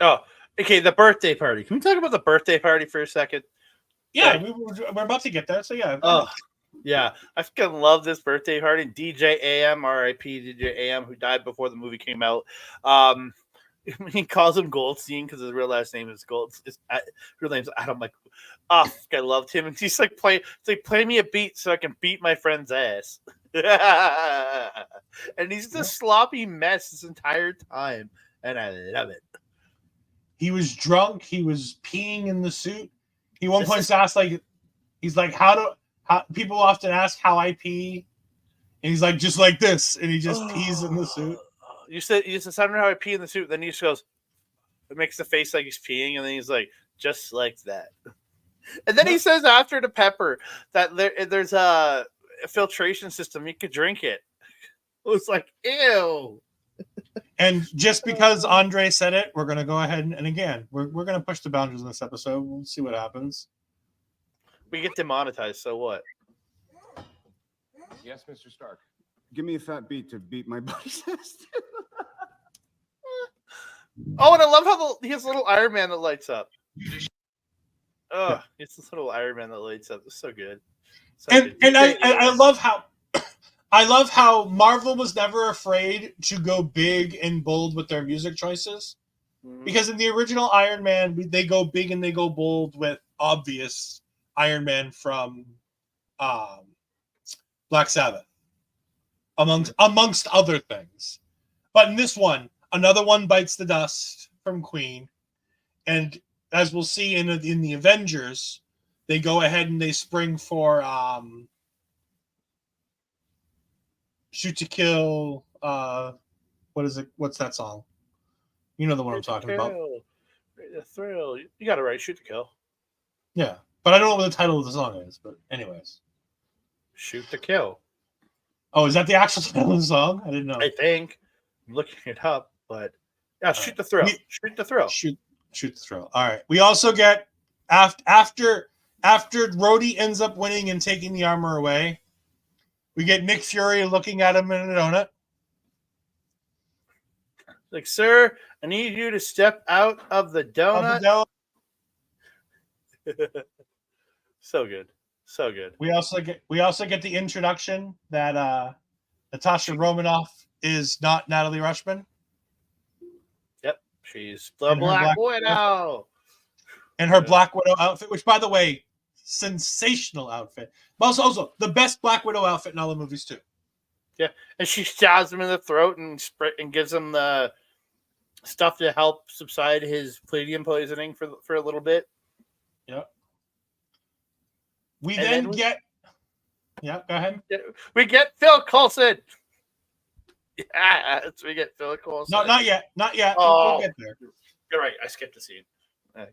Oh, okay. The birthday party. Can we talk about the birthday party for a second? Yeah, Like, we're about to get there. So yeah. Oh, yeah. I fucking love this birthday party. DJ AM, R.I.P. DJ AM, who died before the movie came out. He calls him Goldstein because his real last name is Gold. His real name's Adam. Like, oh, I loved him. And he's like, play me a beat so I can beat my friend's ass. And he's this sloppy mess this entire time, and I love it. He was drunk. He was peeing in the suit. He one point asked, like, he's like, how people often ask how I pee, and he's like, just like this, and he just pees in the suit. You said I don't know how I pee in the suit. Then he just goes, it makes the face like he's peeing, and then he's like, just like that. And then he says after to Pepper that there's a filtration system, you could drink it. It was like, ew. And just because Andre said it, we're going to go ahead and again, we're going to push the boundaries in this episode. We'll see what happens. We get demonetized, so what? Yes, Mr. Stark. Give me a fat beat to beat my buddy's ass. Oh, and I love how he has a little Iron Man that lights up. Oh, it's this little Iron Man that lights up. It's so good. And I love how Marvel was never afraid to go big and bold with their music choices. Because in the original Iron Man, they go big and they go bold with obvious Iron Man from Black Sabbath, amongst other things. But in this one, another one bites the dust from Queen. And as we'll see in the Avengers, they go ahead and they spring for Shoot to Kill. What is it? What's that song? You know the one I'm talking about. The thrill. You got it right. Shoot to Kill. Yeah, but I don't know what the title of the song is. But anyways, Shoot to Kill. Oh, is that the actual title of the song? I didn't know. I think I'm looking it up, but yeah, Shoot the Thrill. Shoot the Thrill. Shoot the Thrill. All right. We also get after Rhodey ends up winning and taking the armor away, we get Nick Fury looking at him in a donut. Like, sir, I need you to step out of the donut. So good. So good. We also get the introduction that Natasha Romanoff is not Natalie Rushman. Yep. She's the Black Widow. And her Black Widow outfit, which, by the way, sensational outfit. But also the best Black Widow outfit in all the movies, too. Yeah. And she stabs him in the throat and gives him the stuff to help subside his palladium poisoning for a little bit. Yep. We then get... Yeah, go ahead. We get Phil Coulson. Yes, we get Phil Coulson. No, not yet. Not yet. Oh, we'll get there. You're right. I skipped a scene.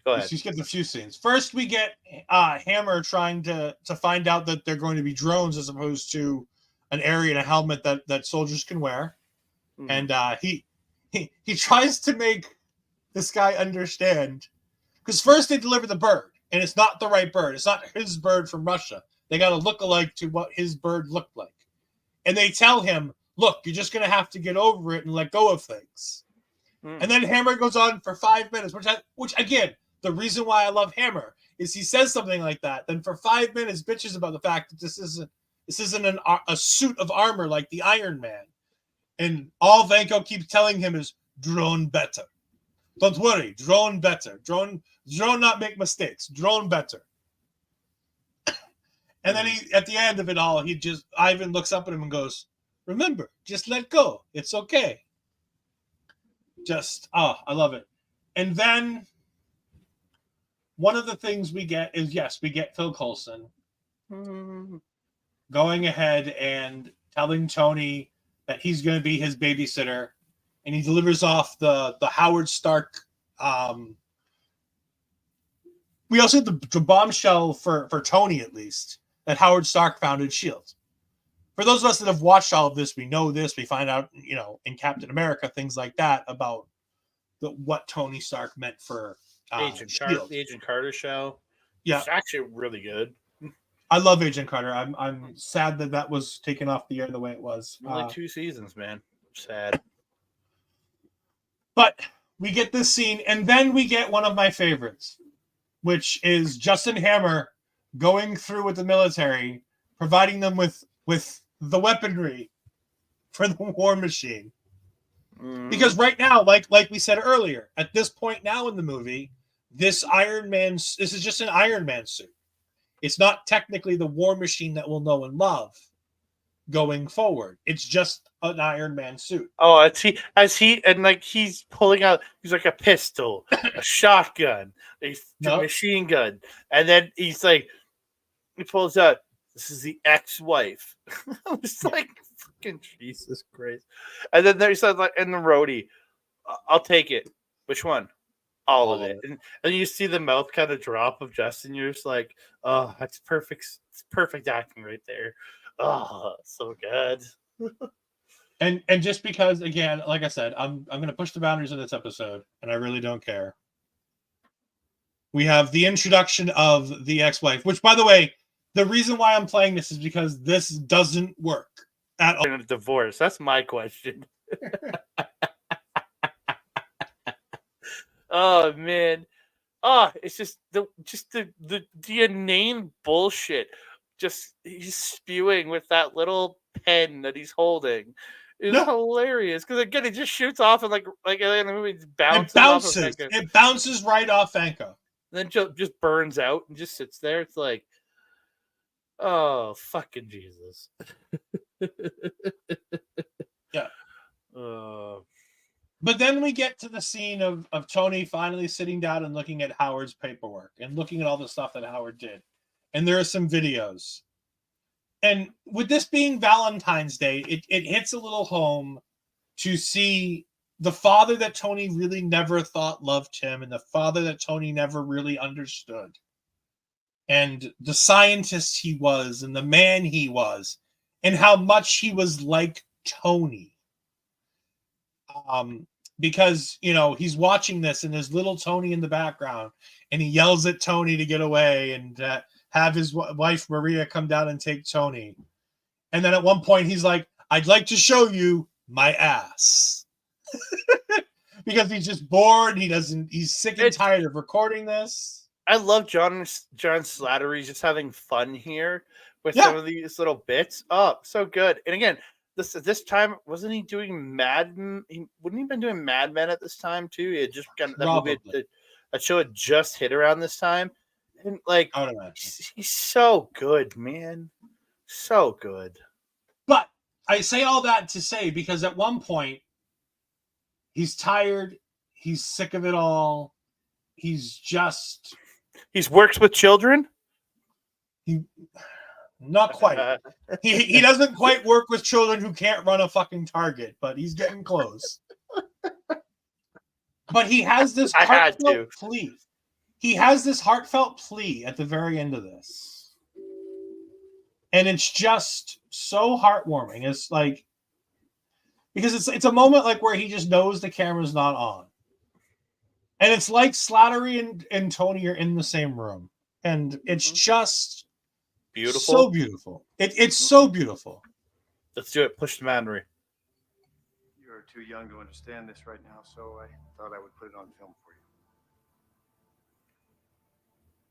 Go ahead. You skipped a few scenes. First, we get Hammer trying to find out that they're going to be drones as opposed to an area and a helmet that soldiers can wear. Mm-hmm. And he tries to make this guy understand. Because first they deliver the bird, and it's not the right bird. It's not his bird from Russia. They got to look alike to what his bird looked like. And they tell him, look, you're just going to have to get over it and let go of things. And then Hammer goes on for 5 minutes, which again, the reason why I love Hammer is he says something like that, then for 5 minutes bitches about the fact that this isn't a suit of armor like the Iron Man, and all Vanko keeps telling him is drone better. Don't worry, drone better. Drone not make mistakes. Drone better. And then he, at the end of it all, Ivan looks up at him and goes, "Remember, just let go. It's okay." I love it. And then one of the things we get is, yes, we get Phil Coulson going ahead and telling Tony that he's going to be his babysitter, and he delivers off the Howard Stark. We also had the bombshell for Tony, at least, that Howard Stark founded S.H.I.E.L.D. For those of us that have watched all of this, we know this. We find out, in Captain America, things like that about what Tony Stark meant for Agent S.H.I.E.L.D. the Agent Carter show. Yeah, It's actually really good. I love Agent Carter. I'm sad that was taken off the air the way it was. Only 2 seasons, man. Sad. But we get this scene, and then we get one of my favorites, which is Justin Hammer going through with the military, providing them with the weaponry for the War Machine. Because right now, like we said earlier, at this point now in the movie, this is just an Iron Man suit. It's not technically the War Machine that we'll know and love going forward. It's just an Iron Man suit. Oh, he's pulling out, he's like a pistol, a shotgun, a machine gun, and then he pulls out, this is the ex-wife. I was like, fucking Jesus Christ. And then there's like in the roadie, I'll take it. Which one? All of it. And you see the mouth kind of drop of Justin. You're just like, oh, that's perfect. It's perfect acting right there. Oh, so good. And just because, again, like I said, I'm going to push the boundaries of this episode, and I really don't care. We have the introduction of the ex-wife, which, by the way, the reason why I'm playing this is because this doesn't work at all. A divorce. That's my question. Oh man. Oh, it's just the inane bullshit. Just he's spewing with that little pen that he's holding. It's hilarious because again, it just shoots off and like in the movie, it bounces. It bounces right off Vanko. Then just burns out and just sits there. It's like, oh fucking Jesus. Yeah. But then we get to the scene of Tony finally sitting down and looking at Howard's paperwork and looking at all the stuff that Howard did. And there are some videos. And with this being Valentine's Day, it hits a little home to see the father that Tony really never thought loved him and the father that Tony never really understood. And the scientist he was and the man he was and how much he was like Tony. Because, he's watching this and there's little Tony in the background and he yells at Tony to get away and have his wife Maria come down and take Tony. And then at one point he's like, I'd like to show you my ass. Because he's just bored. He's sick and tired of recording this. I love John Slattery just having fun here with some of these little bits. Oh, so good. And again, this time, wasn't he doing Mad Men? Wouldn't he been doing Mad Men at this time too? He had just got that movie. That show had just hit around this time, and he's so good, man, so good. But I say all that to say because at one point he's tired, he's sick of it all. He's works with children. Not quite. He doesn't quite work with children who can't run a fucking Target, but he's getting close. But he has this heartfelt plea. He has this heartfelt plea at the very end of this. And it's just so heartwarming. It's like, because it's a moment like where he just knows the camera's not on. And it's like Slattery and Tony are in the same room. And it's just beautiful. So beautiful. It's so beautiful. Let's do it. Push the boundary. You're too young to understand this right now, so I thought I would put it on film for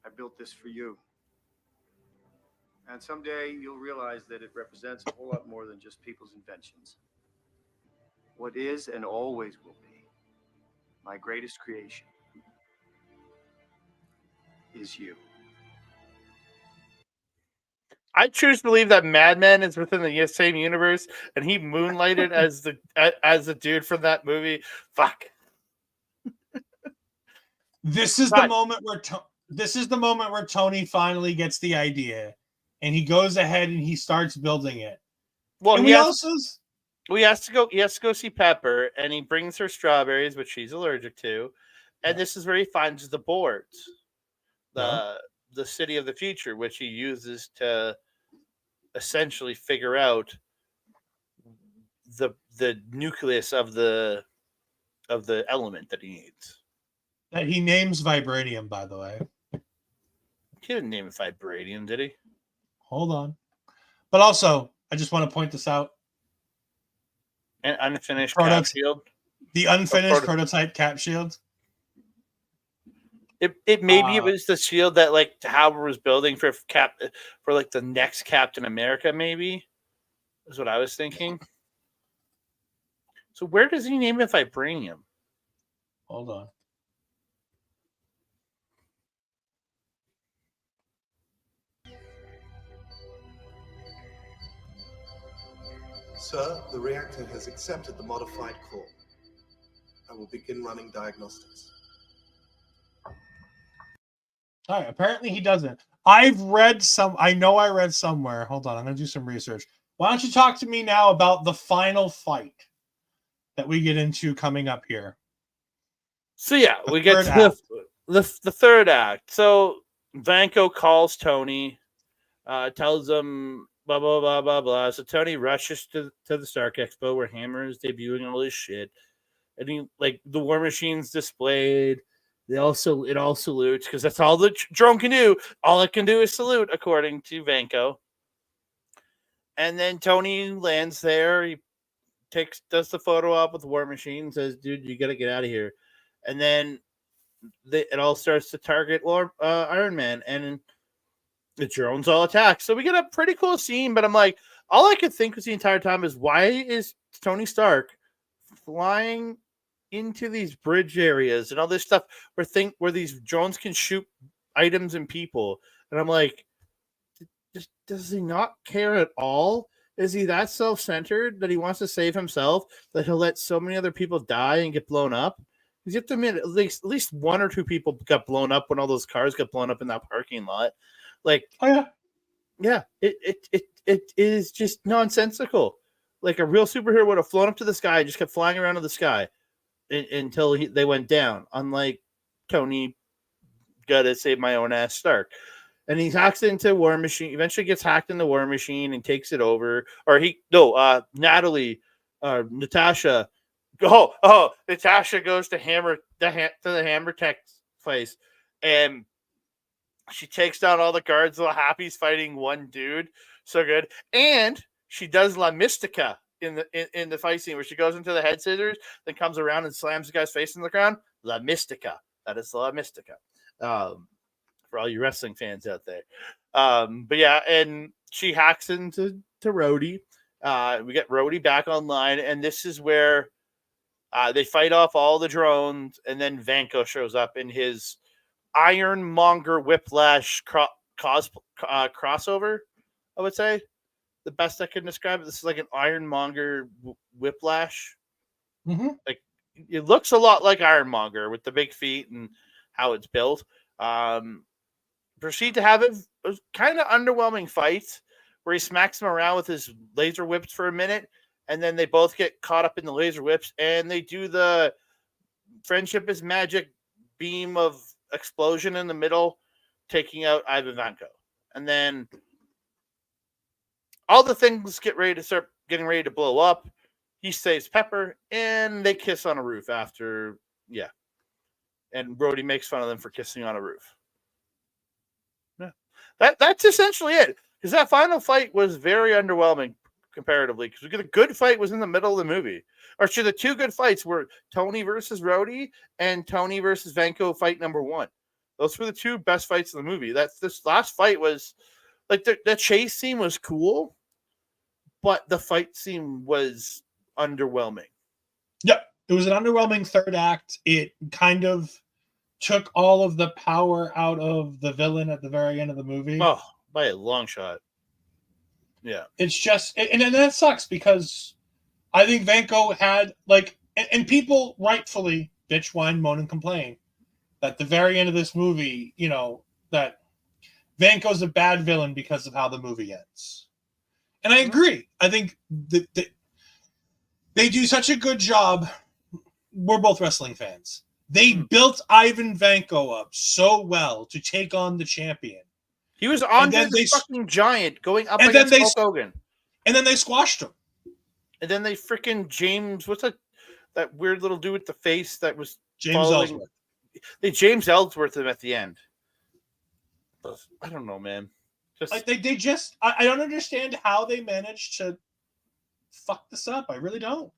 you. I built this for you. And someday you'll realize that it represents a whole lot more than just people's inventions. What is and always will be my greatest creation is you. I choose to believe that Madman is within the same universe, and he moonlighted as the dude from that movie. Fuck. This is the moment where Tony finally gets the idea, and he goes ahead and he starts building it. Well, and he has to go see Pepper, and he brings her strawberries, which she's allergic to, and this is where he finds the boards, the city of the future, which he uses to essentially figure out the nucleus of the element that he needs. That he names vibranium, by the way. He didn't name it vibranium, did he? Hold on. But also, I just want to point this out. An unfinished cap shield. The unfinished prototype cap shield. Maybe it was the shield that like Howard was building for like the next Captain America, maybe. Is what I was thinking. So where does he name it vibranium? Hold on. Sir, the reactor has accepted the modified core. I will begin running diagnostics. All right, apparently he doesn't. I read somewhere. Hold on, I'm going to do some research. Why don't you talk to me now about the final fight that we get into coming up here? So yeah, we get to the third act. So Vanko calls Tony, tells him blah blah blah blah blah. So Tony rushes to the Stark Expo where Hammer is debuting all this shit, and he like the War Machine's displayed. It all salutes because that's all the drone can do. All it can do is salute, according to Vanko. And then Tony lands there. He does the photo op with the War Machine. Says, "Dude, you got to get out of here." And then it all starts to target Iron Man, and the drones all attack. So we get a pretty cool scene. But I'm like, all I could think was the entire time is why is Tony Stark flying into these bridge areas and all this stuff where these drones can shoot items and people, and I'm like, does he not care at all? Is he that self-centered that he wants to save himself that he'll let so many other people die and get blown up? Because you have to admit, at least one or two people got blown up when all those cars got blown up in that parking lot. Like, yeah, it is just nonsensical. Like a real superhero would have flown up to the sky and just kept flying around in the sky until they went down, unlike Tony, gotta save my own ass Stark. And he hacks into War Machine, eventually gets hacked in the War Machine and takes it over. Or Natasha. Natasha goes to the Hammer Tech place, and she takes down all the guards while Happy's fighting one dude. So good. And she does La Mystica in the fight scene where she goes into the head scissors, then comes around and slams the guy's face in the ground. La Mystica. That is La Mystica. For all you wrestling fans out there. But yeah, and she hacks into Rhodey. We get Rhodey back online, and this is where they fight off all the drones, and then Vanko shows up in his Ironmonger Whiplash crossover, I would say. The best I can describe it. This is like an Ironmonger Whiplash. Mm-hmm. Like it looks a lot like Ironmonger with the big feet and how it's built. Proceed to have a kind of underwhelming fight where he smacks him around with his laser whips for a minute, and then they both get caught up in the laser whips, and they do the friendship is magic beam of explosion in the middle, taking out Ivan Vanko. And then all the things start getting ready to blow up. He saves Pepper, and they kiss on a roof after, yeah. And Rhodey makes fun of them for kissing on a roof. Yeah. That's essentially it. Because that final fight was very underwhelming comparatively. Because the good fight was in the middle of the movie. Or actually, the two good fights were Tony versus Rhodey and Tony versus Vanko fight number one. Those were the two best fights in the movie. This last fight was like the chase scene was cool, but the fight scene was underwhelming. Yep. It was an underwhelming third act. It kind of took all of the power out of the villain at the very end of the movie. Oh, by a long shot. Yeah. It's just, and that sucks because I think Vanko had, like, and people rightfully bitch, whine, moan, and complain that the very end of this movie, you know, that Vanko's a bad villain because of how the movie ends. And I agree. I think that they do such a good job. We're both wrestling fans. They built Ivan Vanko up so well to take on the champion. He was Andre the fucking Giant going up against Hulk Hogan. And then they squashed him. And then they freaking James, what's that weird little dude with the face that was James Ellsworth. They James Ellsworth him at the end. I don't know, man. Like they just I don't understand how they managed to fuck this up. I really don't.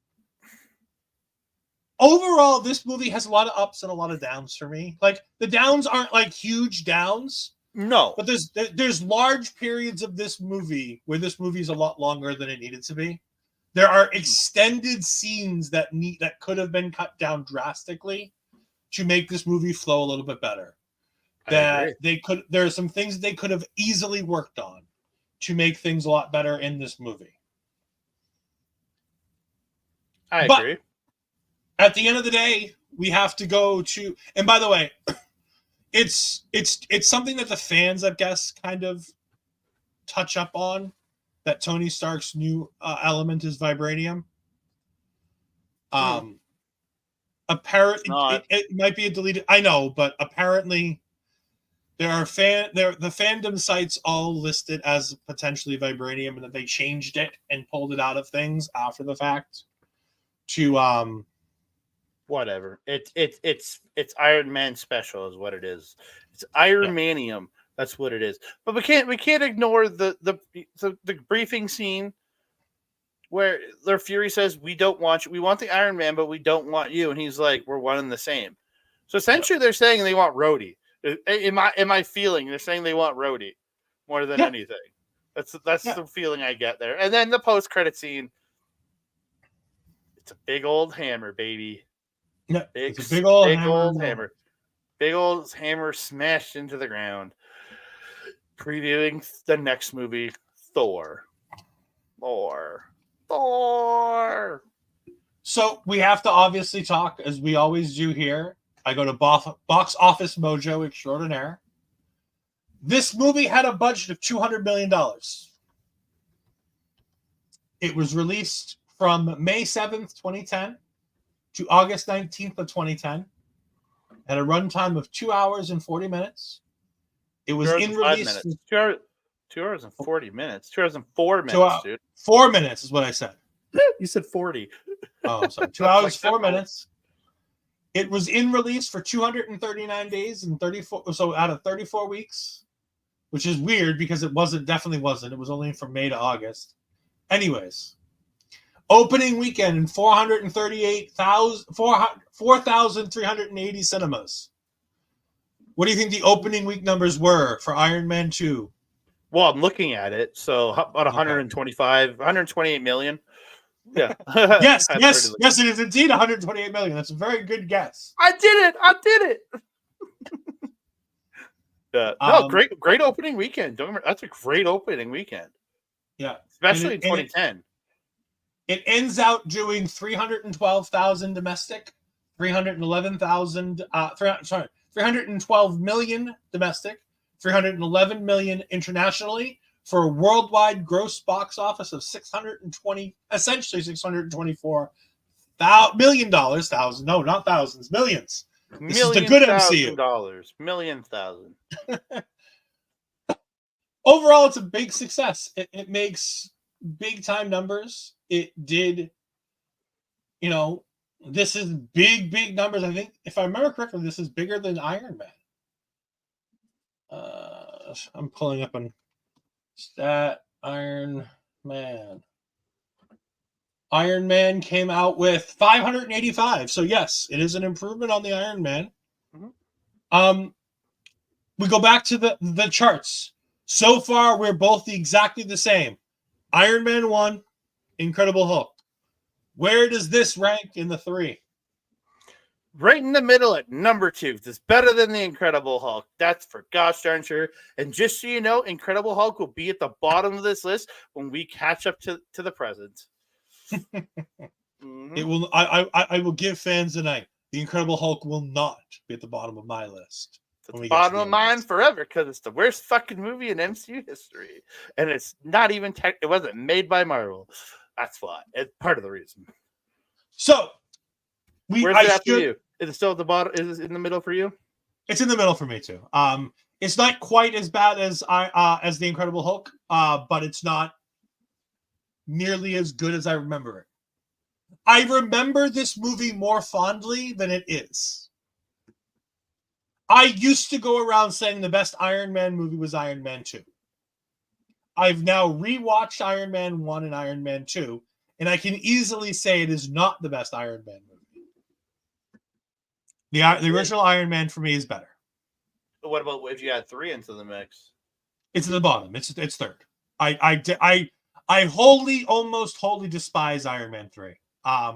Overall, this movie has a lot of ups and a lot of downs for me. Like the downs aren't like huge downs. No. But there's large periods of this movie where this movie is a lot longer than it needed to be. There are extended scenes that could have been cut down drastically to make this movie flow a little bit better. There are some things they could have easily worked on to make things a lot better in this movie. I agree. At the end of the day, we have to go to, and by the way, it's something that the fans, I guess, kind of touch up on, that Tony Stark's new element is vibranium. Apparently, it might be a deleted. I know, but apparently, the fandom sites all listed as potentially vibranium, and that they changed it and pulled it out of things after the fact. To whatever. It's Iron Man special is what it is. It's Iron Manium. That's what it is. But we can't ignore the briefing scene where their Fury says, "We don't want you. We want the Iron Man, but we don't want you." And he's like, "We're one and the same." So essentially, they're saying they want Rhodey. In my feeling, they're saying they want Rhodey more than anything. That's the feeling I get there. And then the post-credit scene. It's a big old hammer, baby. Yeah, it's a big old hammer. Big old hammer smashed into the ground. Previewing the next movie, Thor. So we have to obviously talk, as we always do here. I go to Box Office Mojo Extraordinaire. This movie had a budget of $200 million. It was released from May 7th, 2010 to August 19th of 2010. Had a runtime of 2 hours and 40 minutes. It was in release. 2 hours and 40 minutes. 2 hours and 4 minutes, dude. 4 minutes is what I said. You said 40. Oh, I'm sorry. 2 hours, 4 minutes. It was in release for 239 days and 34. So out of 34 weeks, which is weird because definitely wasn't. It was only from May to August. Anyways, opening weekend in 4,380 cinemas. What do you think the opening week numbers were for Iron Man 2? Well, I'm looking at it. So about 128 million. Yeah. yes, it is indeed 128 million. That's a very good guess. I did it. Great opening weekend. Don't remember, that's a great opening weekend. Yeah, especially in 2010. It ends out doing 312,000 domestic, 312 million domestic, 311 million internationally, for a worldwide gross box office of essentially $624 million. Thousand, no, not thousands, millions. This is the good MCU. $1,000,000. Overall, it's a big success. It makes big time numbers. It did, this is big numbers. I think, if I remember correctly, this is bigger than Iron Man. I'm pulling up on stat Iron Man. Iron Man came out with 585. So yes, it is an improvement on the Iron Man. Mm-hmm. we go back to the charts. So far, we're both exactly the same. Iron Man 1, Incredible Hulk. Where does this rank in the 3? Right in the middle at number 2. It's better than the Incredible Hulk. That's for gosh darn sure. And just so you know, Incredible Hulk will be at the bottom of this list when we catch up to the present. It will. I will give fans tonight. The Incredible Hulk will not be at the bottom of my list. It's at the bottom of mine forever because it's the worst fucking movie in MCU history, and it's not even it wasn't made by Marvel. That's why. It's part of the reason. So, where's it at for you? Is it still at the bottom? Is it in the middle for you? It's in the middle for me too. It's not quite as bad as as the Incredible Hulk, but it's not nearly as good as I remember it. I remember this movie more fondly than it is. I used to go around saying the best Iron Man movie was Iron Man 2. I've now rewatched Iron Man 1 and Iron Man 2, and I can easily say it is not the best Iron Man movie. The original Iron Man for me is better. What about if you add 3 into the mix? It's at the bottom. It's third. I almost wholly despise Iron Man 3. I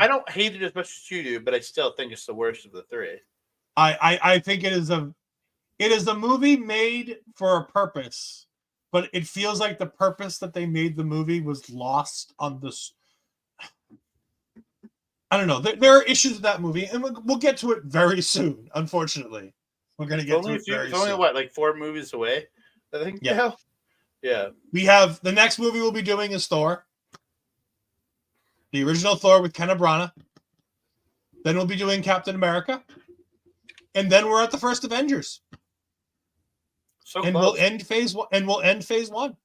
don't hate it as much as you do, but I still think it's the worst of the 3. I think it is a movie made for a purpose, but it feels like the purpose that they made the movie was lost on this. I don't know. There are issues with that movie, and we'll get to it very soon. Unfortunately, we're going to get to it very soon. It's only like 4 movies away, I think. Yeah. Yeah. We have the next movie we'll be doing is Thor, the original Thor with Kenneth Branagh. Then we'll be doing Captain America. And then we're at the first Avengers. So and close. we'll end phase 1. And we'll end phase 1.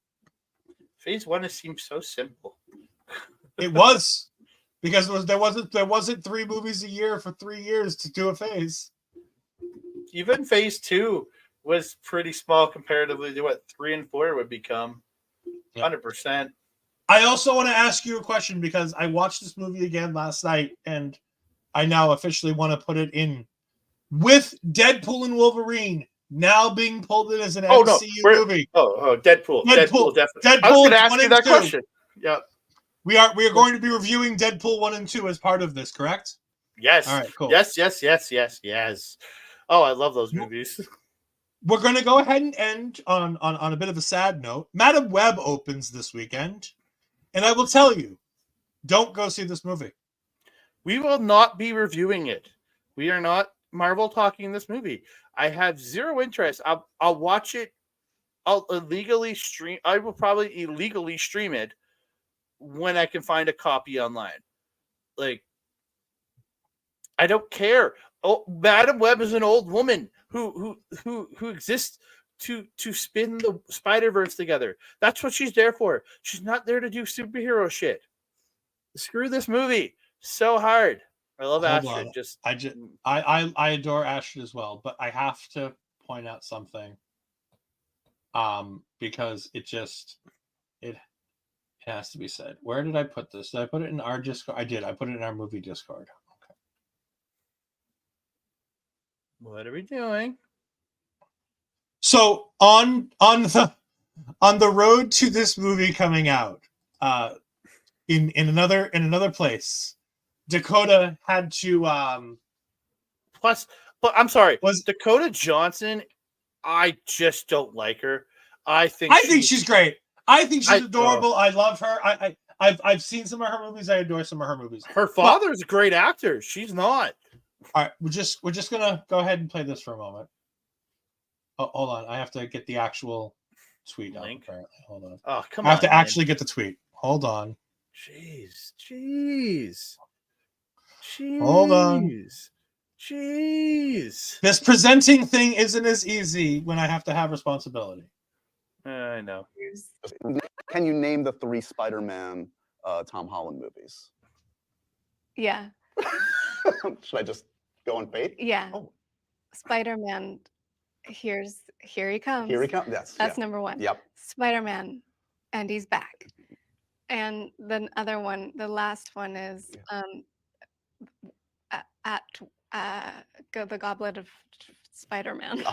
Phase 1 seems so simple. It was because there wasn't 3 movies a year for 3 years to do a phase. Even phase 2 was pretty small comparatively to what 3 and 4 would become. 100%. I also want to ask you a question because I watched this movie again last night, and I now officially want to put it in. With Deadpool and Wolverine now being pulled in as an MCU movie. Deadpool definitely. Deadpool I was going to ask you that question. Yeah. We are going to be reviewing Deadpool 1 and 2 as part of this, correct? Yes. All right, cool. Yes. Oh, I love those movies. We're going to go ahead and end on a bit of a sad note. Madam Web opens this weekend, and I will tell you, don't go see this movie. We will not be reviewing it. We are not Marvel talking this movie. I have zero interest. I'll watch it. I'll illegally stream. I will probably illegally stream it when I can find a copy online. Like, I don't care. Oh, Madam Web is an old woman who exists to spin the Spider-Verse together. That's what she's there for. She's not there to do superhero shit. Screw this movie. So hard. I love Astrid. I adore Astrid as well, but I have to point out something. Because it has to be said. Where did I put this? Did I put it in our Discord? I did. I put it in our movie Discord. Okay. What are we doing? So on the road to this movie coming out, in another place, Dakota had to but I'm sorry, was Dakota Johnson? I just don't like her. I think she's great. I think she's adorable. I love her. I've seen some of her movies. I adore some of her movies. Her father's a great actor. She's not. All right, we're just gonna go ahead and play this for a moment. Oh, hold on. I have to get the actual tweet out. Apparently, hold on. Oh, come on! I have to actually get the tweet. Hold on. Jeez. Hold on. Jeez. This presenting thing isn't as easy when I have to have responsibility. I know. Can you name the 3 Spider-Man Tom Holland movies? Yeah. Should I just go on fate? Yeah. Oh. Spider-Man. Here he comes. Here he comes. Yes. That's number 1. Yep. Spider-Man, and he's back. And the other one, the last one is the Goblet of Spider-Man.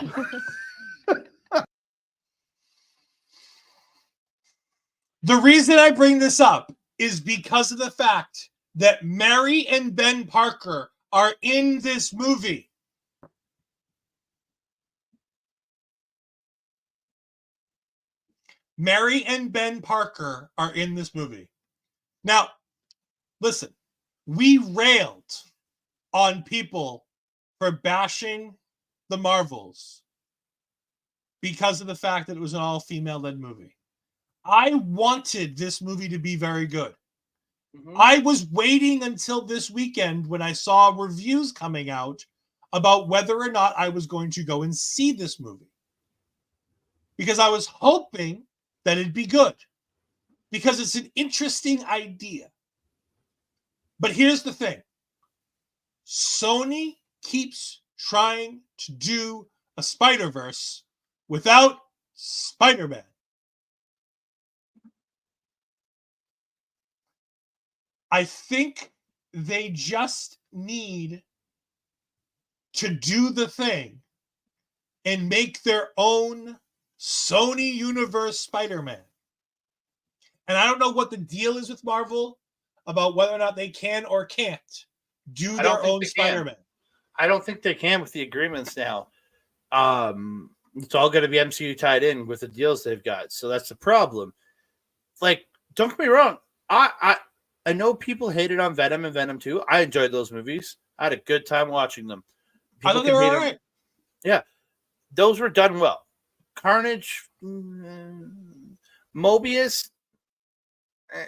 The reason I bring this up is because of the fact that Mary and Ben Parker are in this movie. Mary and Ben Parker are in this movie. Now, listen, we railed on people for bashing the Marvels because of the fact that it was an all-female led movie. I wanted this movie to be very good. I was waiting until this weekend when I saw reviews coming out about whether or not I was going to go and see this movie. Because I was hoping that it'd be good. Because it's an interesting idea. But here's the thing. Sony keeps trying to do a Spider-Verse without Spider-Man. I think they just need to do the thing and make their own Sony Universe Spider-Man. And I don't know what the deal is with Marvel about whether or not they can or can't do their own Spider-Man. I don't think they can with the agreements now. It's all going to be MCU tied in with the deals they've got. So that's the problem. Like, don't get me wrong. I know people hated on Venom and Venom 2. I enjoyed those movies. I had a good time watching them. I thought they were all right. Yeah. Those were done well. Carnage, Mobius,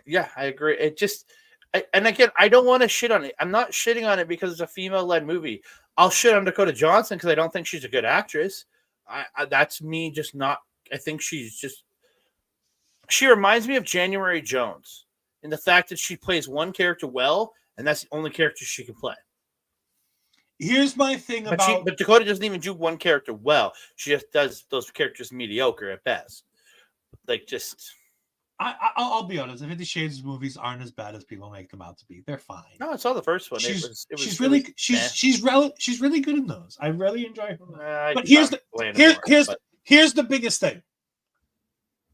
yeah, I agree. It just, and again, I don't want to shit on it. I'm not shitting on it because it's a female-led movie. I'll shit on Dakota Johnson because I don't think she's a good actress. That's me just not, I think she reminds me of January Jones in the fact that she plays one character well, and that's the only character she can play. Here's my thing but Dakota doesn't even do one character well. She just does those characters mediocre at best. Like, just... I'll be honest. The 50 Shades movies aren't as bad as people make them out to be. They're fine. No, I saw the first one. She's really good in those. I really enjoy her. But here's the biggest thing.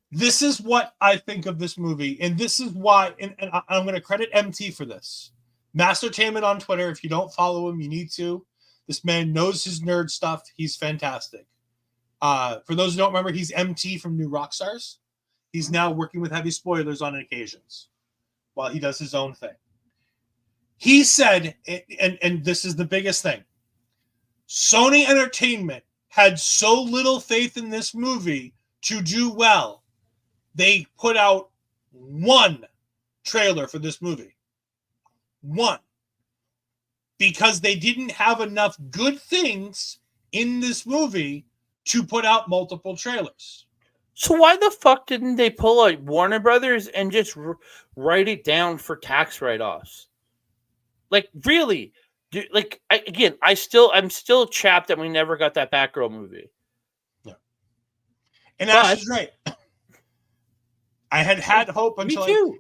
This is what I think of this movie, and this is why. And I'm going to credit MT for this. Mastertainment on Twitter. If you don't follow him, you need to. This man knows his nerd stuff. He's fantastic. For those who don't remember, he's MT from New Rockstars. He's now working with Heavy Spoilers on occasions while he does his own thing. He said, and this is the biggest thing, Sony Entertainment had so little faith in this movie to do well, they put out one trailer for this movie. One. Because they didn't have enough good things in this movie to put out multiple trailers. So why the fuck didn't they pull a Warner Brothers and just write it down for tax write-offs? Like, really? I'm still chapped that we never got that Batgirl movie. Yeah. And Ash is right. I had hope until... Me too.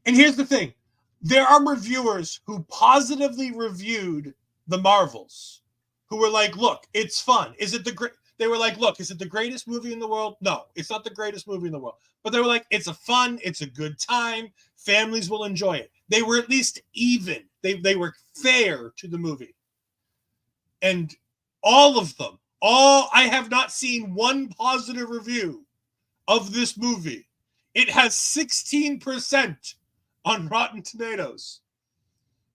And here's the thing. There are reviewers who positively reviewed the Marvels who were like, look, it's fun. Is it the great... They were like, look, is it the greatest movie in the world? No, it's not the greatest movie in the world. But they were like, it's it's a good time. Families will enjoy it. They were at least even. They were fair to the movie. And all of them, I have not seen one positive review of this movie. It has 16% on Rotten Tomatoes.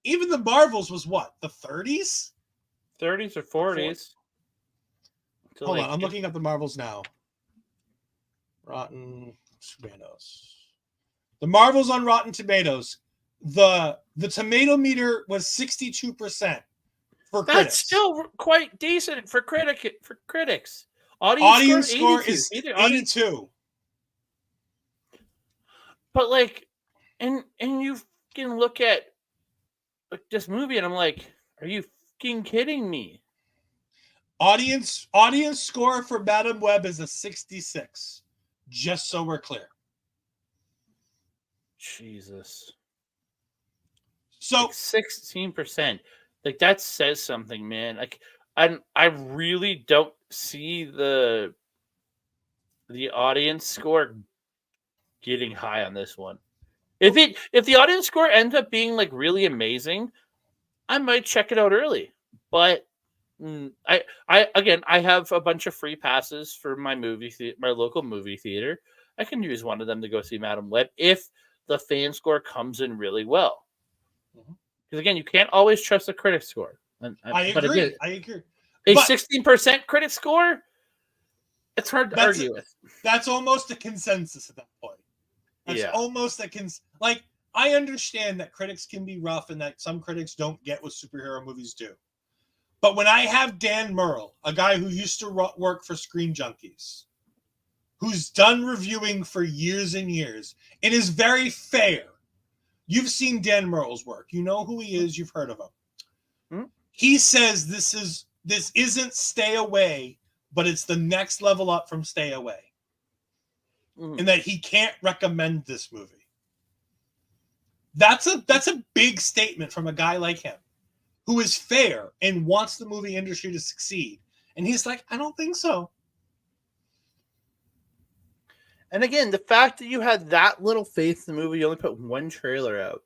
Even the Marvels was what? The 30s? 30s or 40s. Hold on, I'm looking up the Marvels now. Rotten Tomatoes. The Marvels on Rotten Tomatoes. The tomato meter was 62% for critics. That's still quite decent for critics. Audience score is 82. But like, and you can look at this movie, and I'm like, are you fucking kidding me? Audience score for Madam Web is a 66. Just so we're clear. Jesus. So like 16%. Like, that says something, man. Like, I really don't see the audience score getting high on this one. If the audience score ends up being like really amazing, I might check it out early. But I have a bunch of free passes for my my local movie theater. I can use one of them to go see Madam Web if the fan score comes in really well. Because again, you can't always trust the critic score. I agree. I agree. A 16% critic score, it's hard to argue with. That's almost a consensus at that point. That's almost a like, I understand that critics can be rough and that some critics don't get what superhero movies do. But when I have Dan Murrell, a guy who used to work for Screen Junkies, who's done reviewing for years and years, and is very fair. You've seen Dan Murrell's work. You know who he is. You've heard of him. He says this isn't Stay Away, but it's the next level up from Stay Away. And that he can't recommend this movie. That's a big statement from a guy like him, who is fair and wants the movie industry to succeed. And he's like, I don't think so. And again, the fact that you had that little faith in the movie, you only put one trailer out.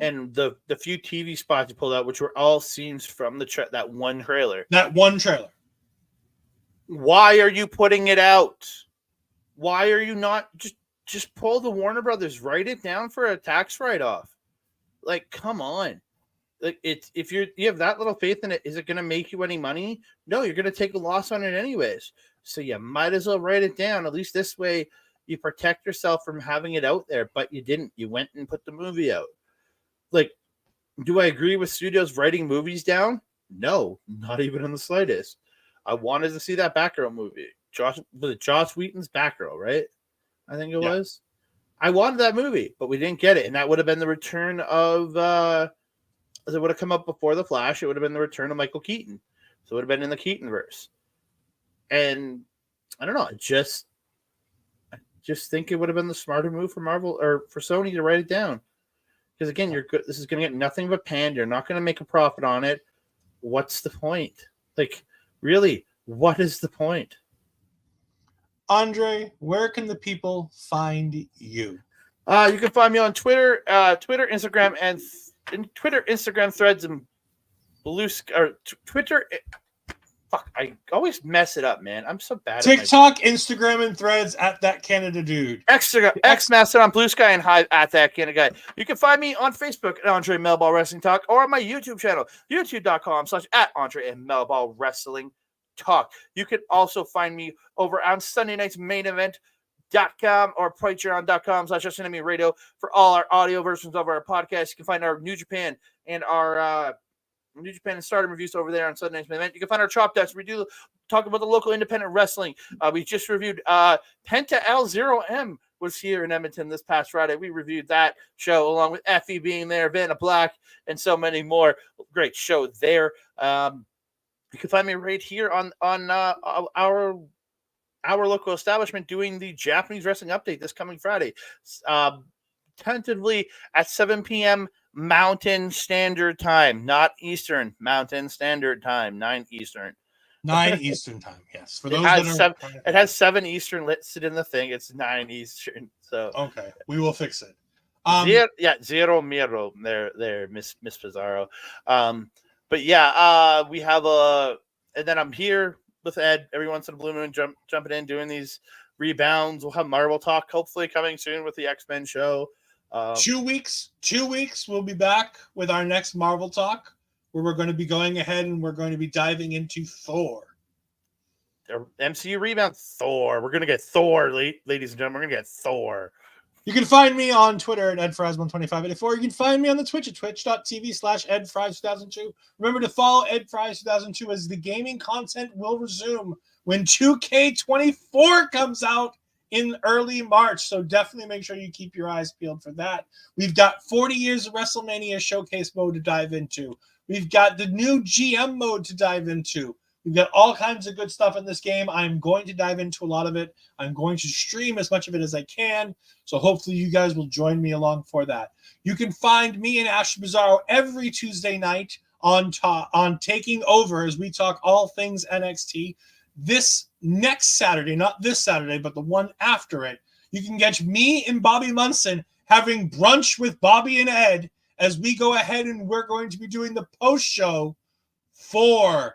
And the few TV spots you pulled out, which were all scenes from that one trailer. That one trailer. Why are you putting it out? Why are you not just pull the Warner Brothers, write it down for a tax write-off? Like, come on. Like, if you have that little faith in it, is it going to make you any money? No, you're going to take a loss on it anyways. So you might as well write it down. At least this way you protect yourself from having it out there, but you didn't. You went and put the movie out. Like, do I agree with studios writing movies down? No, not even in the slightest. I wanted to see that Batgirl movie. Josh Whedon's Batgirl, right? I think it was. I wanted that movie, but we didn't get it. And that would have been the return of as it would have come up before The Flash, it would have been the return of Michael Keaton. So it would have been in the Keatonverse. And I don't know, I just think it would have been the smarter move for Marvel or for Sony to write it down. Because again, this is going to get nothing but panned. You're not going to make a profit on it. What's the point? Like, really, what is the point? Andre, where can the people find you? You can find me on Twitter, Instagram, and Threads, and Twitter. Fuck, I always mess it up, man. I'm so bad. TikTok, Instagram, and Threads at That Canada Dude. X Mastodon, Blue Sky, and Hive at That Canada Guy. You can find me on Facebook at Andre Melball Wrestling Talk or on my YouTube channel, youtube.com/@Andre and Melball Wrestling Talk. You can also find me over on Sunday night's main event.com or patreon.com/SNME Radio for all our audio versions of our podcast. You can find our New Japan and our New Japan and Stardom reviews over there on Sunday night's main event. You can find our Chop Decks. We do talk about the local independent wrestling. We just reviewed Penta L0M was here in Edmonton this past Friday. We reviewed that show along with Effie being there, Vanna Black, and so many more. Great show there. You can find me right here on our local establishment doing the Japanese wrestling update this coming Friday, tentatively at 7 p.m. Mountain Standard Time, not Eastern. Mountain Standard Time, 9 Eastern. 9 Eastern Time, yes. For those it has 7 Eastern listed in the thing. It's 9 Eastern. So okay, we will fix it. Zero Miro there, Miss Pizarro. But yeah, we have and then I'm here with Ed every once in a blue moon, jumping in, doing these rebounds. We'll have Marvel talk, hopefully coming soon with the X-Men show. 2 weeks, we'll be back with our next Marvel talk, where we're going to be going ahead and we're going to be diving into Thor. MCU Rebound, Thor. We're going to get Thor, ladies and gentlemen. We're going to get Thor. You can find me on Twitter at EdFries12584. You can find me on the Twitch at twitch.tv/EdFries2002. Remember to follow EdFries2002 as the gaming content will resume when 2K24 comes out in early March. So definitely make sure you keep your eyes peeled for that. We've got 40 years of WrestleMania showcase mode to dive into. We've got the new GM mode to dive into. We've got all kinds of good stuff in this game. I'm going to dive into a lot of it. I'm going to stream as much of it as I can. So hopefully you guys will join me along for that. You can find me and Ashley Bizarro every Tuesday night on Taking Over as we talk all things NXT. This next Saturday, not this Saturday, but the one after it, You can catch me and Bobby Munson having brunch with Bobby and Ed as we go ahead and we're going to be doing the post show for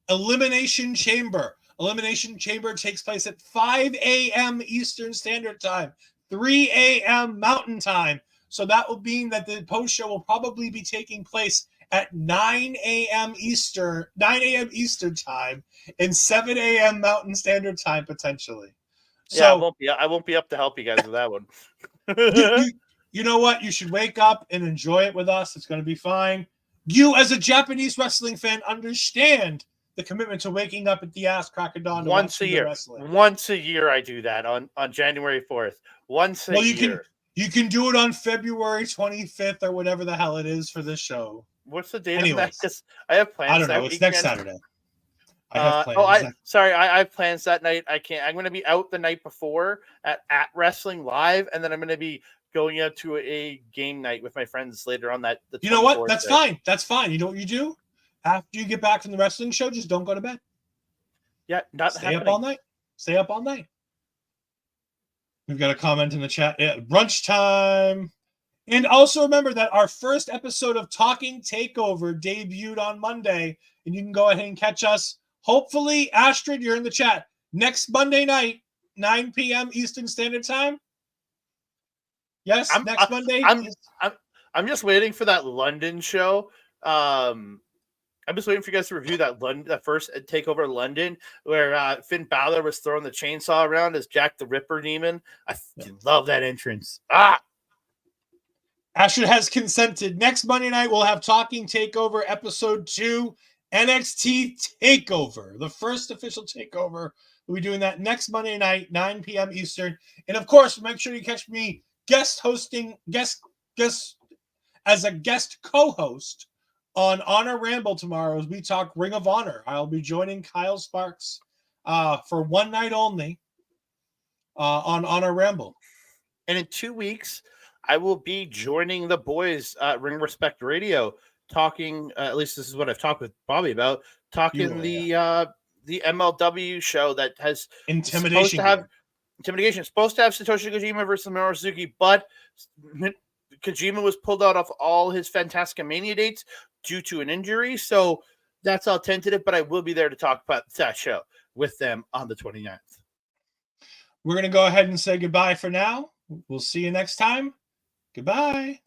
Elimination Chamber. Elimination Chamber takes place at 5 a.m. Eastern Standard Time, 3 a.m. Mountain Time. So that will mean that the post show will probably be taking place at 9 a.m. Eastern Time and 7 a.m. Mountain Standard Time potentially. So yeah, I won't be up to help you guys with that one. you know what? You should wake up and enjoy it with us. It's going to be fine. You, as a Japanese wrestling fan, understand the commitment to waking up at the ass crack of dawn to once watch a year. Wrestling. Once a year, I do that on January 4th. Once a year. You can do it on February 25th or whatever the hell it is for this show. What's the date of that? Because I have plans. I don't know. It's next Saturday. I have plans. I have plans that night. I can't. I'm going to be out the night before at Wrestling Live, and then I'm going to be going out to a game night with my friends later on that. You know what? That's fine. That's fine. You know what you do? After you get back from the wrestling show, just don't go to bed. Yeah, Stay up all night. Stay up all night. We've got a comment in the chat. Yeah, brunch time. And also remember that our first episode of Talking Takeover debuted on Monday, and you can go ahead and catch us. Hopefully, Astrid, you're in the chat. Next Monday night, 9 p.m. Eastern Standard Time. Yes, next Monday. I'm just waiting for that London show. I'm just waiting for you guys to review that first Takeover London, where Finn Balor was throwing the chainsaw around as Jack the Ripper demon. I love that entrance. Astrid has consented. Next Monday night, we'll have Talking Takeover Episode 2, NXT Takeover, the first official takeover. We'll be doing that next Monday night, 9 p.m. Eastern. And of course, make sure you catch me guest as a guest co-host on Honor Ramble tomorrow as we talk Ring of Honor. I'll be joining Kyle Sparks for one night only on Honor Ramble. And in 2 weeks, I will be joining the boys at Ring Respect Radio, talking. At least this is what I've talked with Bobby about. Talking the MLW show that has Intimidation. Supposed to have Satoshi Kojima versus Minoru Suzuki, but Kojima was pulled out of all his Fantastica Mania dates due to an injury. So that's all tentative, but I will be there to talk about that show with them on the 29th. We're going to go ahead and say goodbye for now. We'll see you next time. Goodbye.